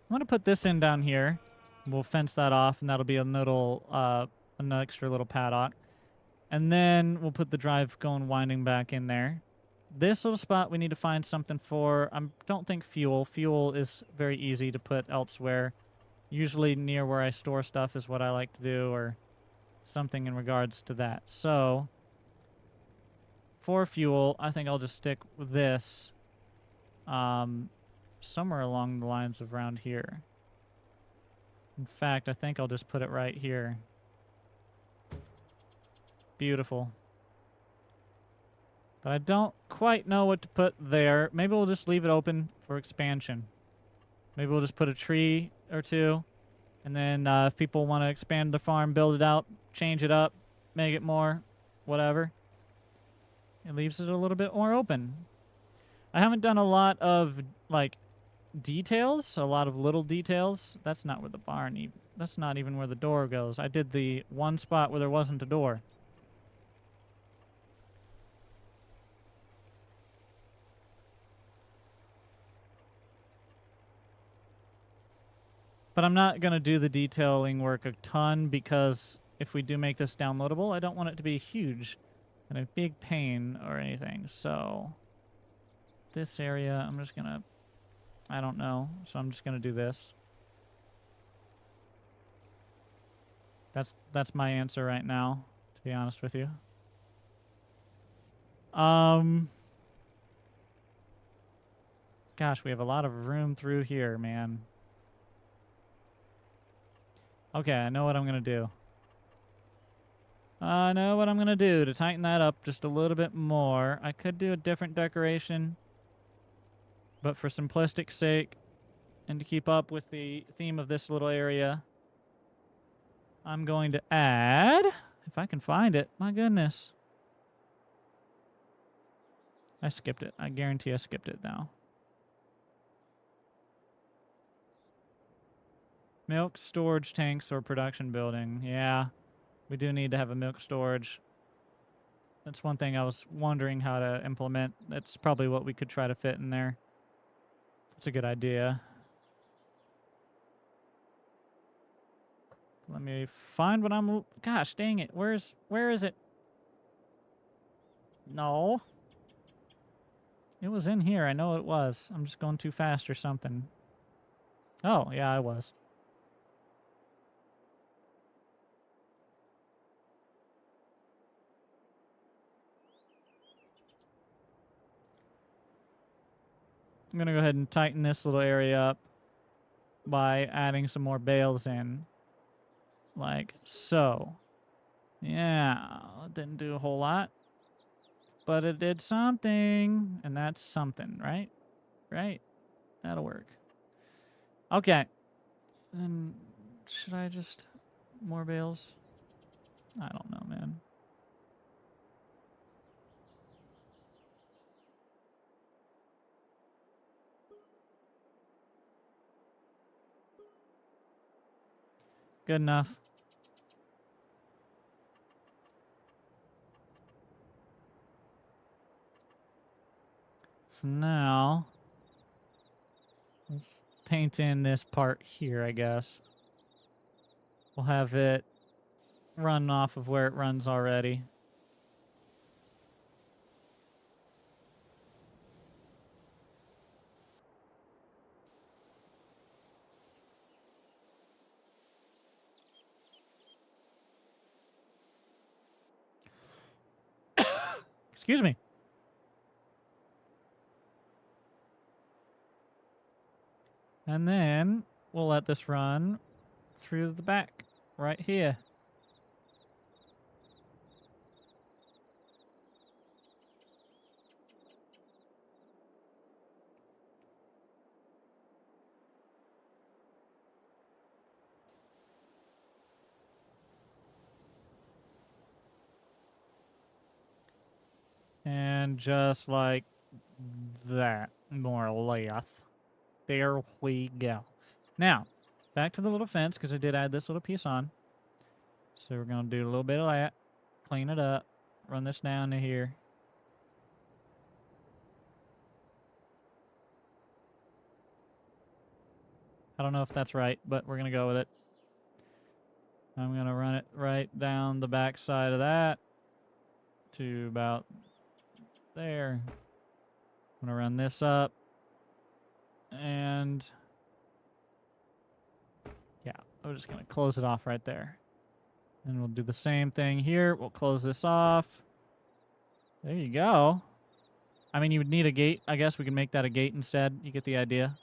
I'm going to put this in down here. We'll fence that off, and that'll be a little, an extra little paddock. And then we'll put the drive going winding back in there. This little spot we need to find something for. I don't think fuel. Fuel is very easy to put elsewhere. Usually near where I store stuff is what I like to do, or something in regards to that. So, for fuel, I think I'll just stick with this. Somewhere along the lines of around here. In fact, I think I'll just put it right here. Beautiful. But I don't quite know what to put there. Maybe we'll just leave it open for expansion. Maybe we'll just put a tree or two. And then if people want to expand the farm, build it out, change it up, make it more, whatever. It leaves it a little bit more open. I haven't done a lot of, like, details, a lot of little details. That's not where the barn, that's not even where the door goes. I did the one spot where there wasn't a door. But I'm not going to do the detailing work a ton because if we do make this downloadable, I don't want it to be huge and a big pain or anything. So this area, I'm just going to, I don't know. So I'm just going to do this. That's my answer right now, to be honest with you. Gosh, we have a lot of room through here, man. Okay, I know what I'm going to do. I know what I'm going to do to tighten that up just a little bit more. I could do a different decoration, but for simplistic sake and to keep up with the theme of this little area, I'm going to add, if I can find it, my goodness. I skipped it. I guarantee I skipped it now. Milk storage tanks or production building. Yeah, we do need to have a milk storage. That's one thing I was wondering how to implement. That's probably what we could try to fit in there. That's a good idea. Let me find what I'm... Gosh, dang it. Where is it? No. It was in here. I know it was. I'm just going too fast or something. Oh, yeah, I was. I'm going to go ahead and tighten this little area up by adding some more bales in. Like so. Yeah, it didn't do a whole lot. But it did something. And that's something, right? Right? That'll work. Okay. Then should I just... More bales? I don't know, man. Good enough. So now, let's paint in this part here, I guess. We'll have it run off of where it runs already. Excuse me. And then we'll let this run through the back right here. And just like that, more or less. There we go. Now, back to the little fence, because I did add this little piece on. So we're going to do a little bit of that. Clean it up. Run this down to here. I don't know if that's right, but we're going to go with it. I'm going to run it right down the back side of that to about there. I'm going to run this up. And yeah, I'm just going to close it off right there. And we'll do the same thing here. We'll close this off. There you go. I mean, you would need a gate. I guess we can make that a gate instead. You get the idea.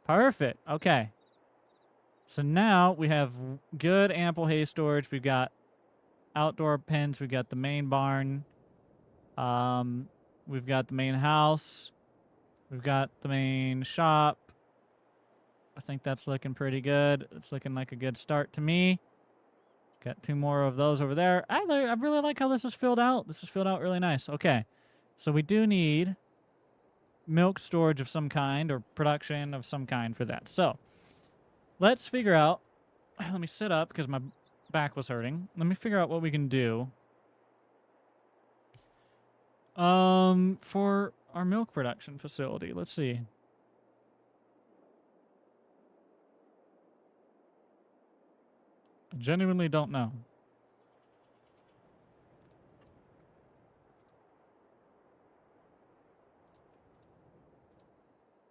Perfect. Okay. So now we have good ample hay storage. We've got outdoor pens. We've got the main barn. We've got the main house. We've got the main shop. I think that's looking pretty good. It's looking like a good start to me. Got 2 more of those over there. I really like how this is filled out. This is filled out really nice. Okay. So we do need milk storage of some kind or production of some kind for that. So let's figure out. Let me sit up because my back was hurting. Let me figure out what we can do. For our milk production facility. Let's see. I genuinely don't know.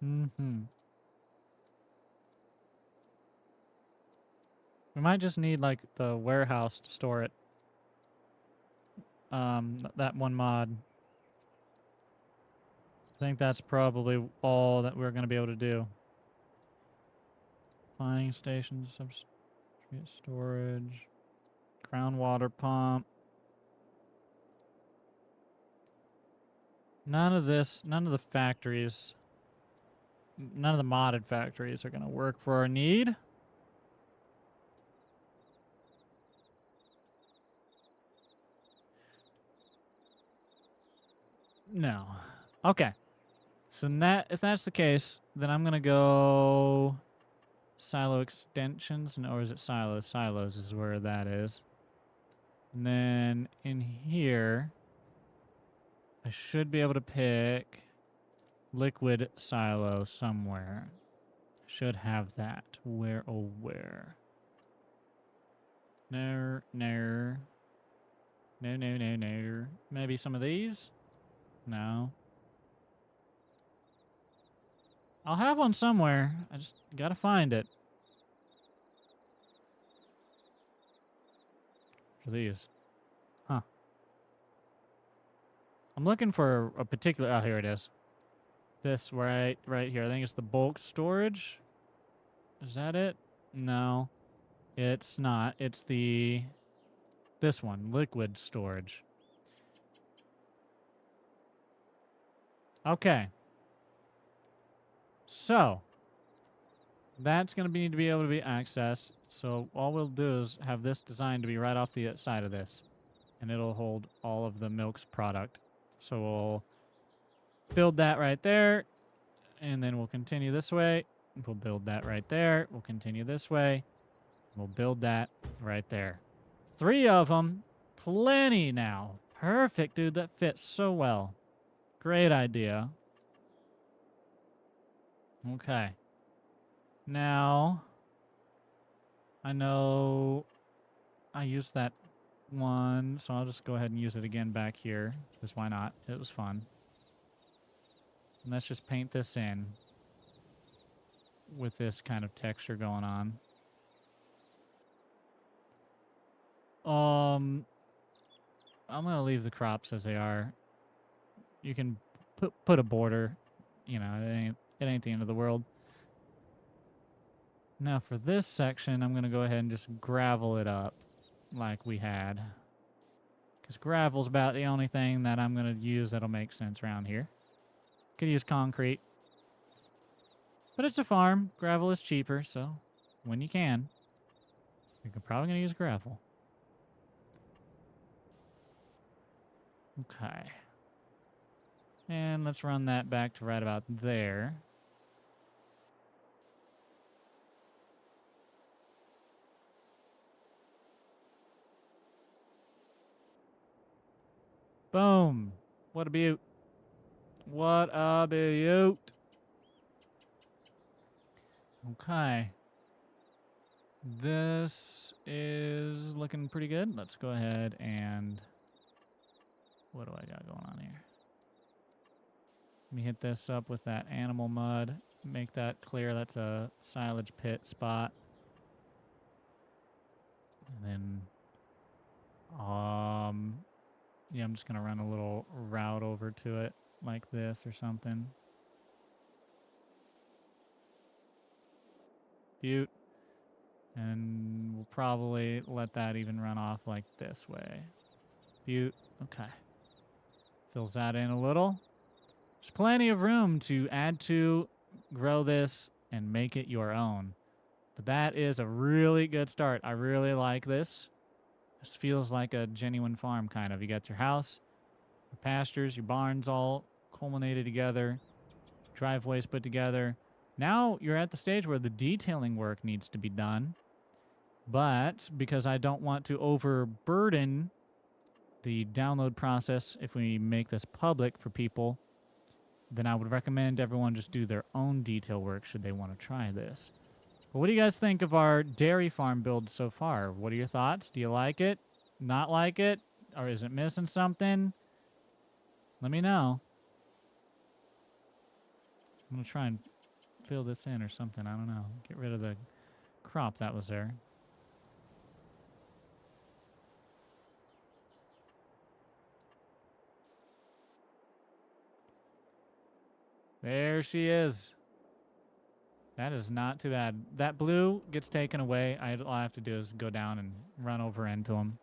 Mm-hmm. We might just need, like, the warehouse to store it. That one mod. I think that's probably all that we're going to be able to do. Flying stations, substrate storage, Groundwater pump. None of the factories, none of the modded factories are going to work for our need. No. Okay. So if that's the case, then I'm going to go silo extensions. Or is it silos? Silos is where that is. And then in here, I should be able to pick liquid silo somewhere. Should have that. Where, oh, where? No, no. No, no, no, no. Maybe some of these? No. I'll have one somewhere. I just gotta find it. For these. Huh. I'm looking for a particular... Oh, here it is. This right here. I think it's the bulk storage. Is that it? No. It's not. It's the... This one. Liquid storage. Okay. So... That's going to need to be able to be accessed. So all we'll do is have this designed to be right off the side of this. And it'll hold all of the milk's product. So we'll build that right there. And then we'll continue this way. We'll build that right there. We'll continue this way. We'll build that right there. 3 of them. Plenty now. Perfect, dude. That fits so well. Great idea. Okay. Now, I know I used that one, so I'll just go ahead and use it again back here, because why not? It was fun. And let's just paint this in with this kind of texture going on. I'm going to leave the crops as they are. You can put a border, you know, it ain't the end of the world. Now for this section, I'm going to go ahead and just gravel it up like we had. Because gravel's about the only thing that I'm going to use that'll make sense around here. Could use concrete. But it's a farm. Gravel is cheaper, so when you can, you're probably going to use gravel. Okay. And let's run that back to right about there. Boom. What a beaut. What a beaut. Okay. This is looking pretty good. Let's go ahead and... What do I got going on here? Let me hit this up with that animal mud. Make that clear. That's a silage pit spot. And then... yeah, I'm just going to run a little route over to it like this or something. Beaut. And we'll probably let that even run off like this way. Beaut. Okay. Fills that in a little. There's plenty of room to add to, grow this, and make it your own. But that is a really good start. I really like this. This feels like a genuine farm, kind of. You got your house, your pastures, your barns all culminated together, driveways put together. Now you're at the stage where the detailing work needs to be done. But because I don't want to overburden the download process if we make this public for people, then I would recommend everyone just do their own detail work should they want to try this. But what do you guys think of our dairy farm build so far? What are your thoughts? Do you like it? Not like it? Or is it missing something? Let me know. I'm going to try and fill this in or something. I don't know. Get rid of the crop that was there. There she is. That is not too bad. That blue gets taken away. All I have to do is go down and run over into him.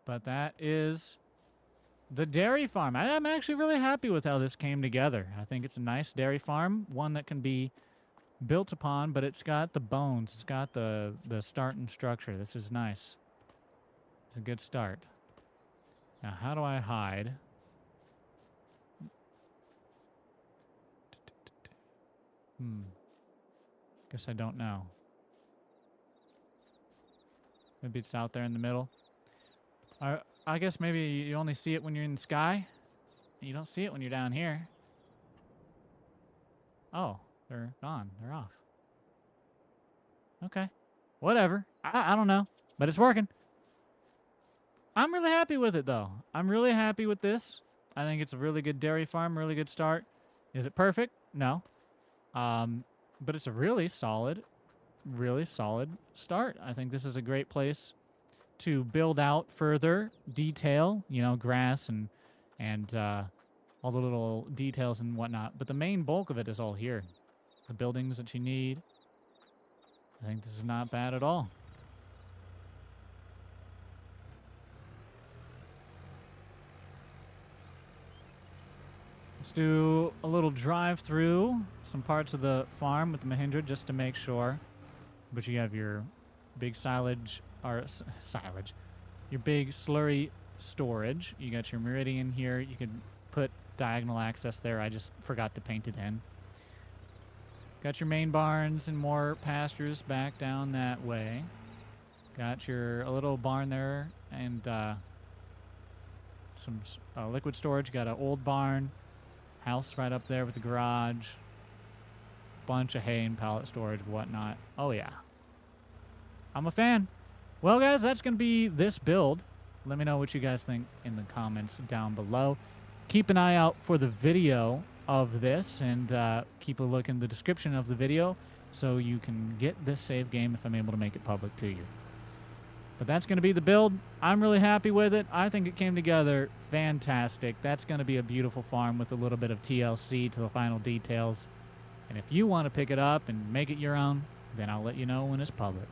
But that is the dairy farm. I'm actually really happy with how this came together. I think it's a nice dairy farm, one that can be built upon, but it's got the bones. It's got the start and structure. This is nice. It's a good start. Now, how do I hide? Guess I don't know. Maybe it's out there in the middle. I guess maybe you only see it when you're in the sky. You don't see it when you're down here. Oh, they're gone. They're off. Okay. Whatever. I don't know. But it's working. I'm really happy with it, though. I'm really happy with this. I think it's a really good dairy farm, really good start. Is it perfect? No. But it's a really solid start. I think this is a great place to build out further detail, you know, grass and all the little details and whatnot. But the main bulk of it is all here. The buildings that you need. I think this is not bad at all. Let's do a little drive through some parts of the farm with the Mahindra just to make sure. But you have your big silage, your big slurry storage. You got your meridian here. You could put diagonal access there. I just forgot to paint it in. Got your main barns and more pastures back down that way. Got a little barn there and some liquid storage. Got an old barn. House right up there with the garage. Bunch of hay and pallet storage and whatnot. Oh, yeah. I'm a fan. Well, guys, that's going to be this build. Let me know what you guys think in the comments down below. Keep an eye out for the video of this and keep a look in the description of the video so you can get this save game if I'm able to make it public to you. But that's going to be the build. I'm really happy with it. I think it came together fantastic. That's going to be a beautiful farm with a little bit of TLC to the final details. And if you want to pick it up and make it your own, then I'll let you know when it's public.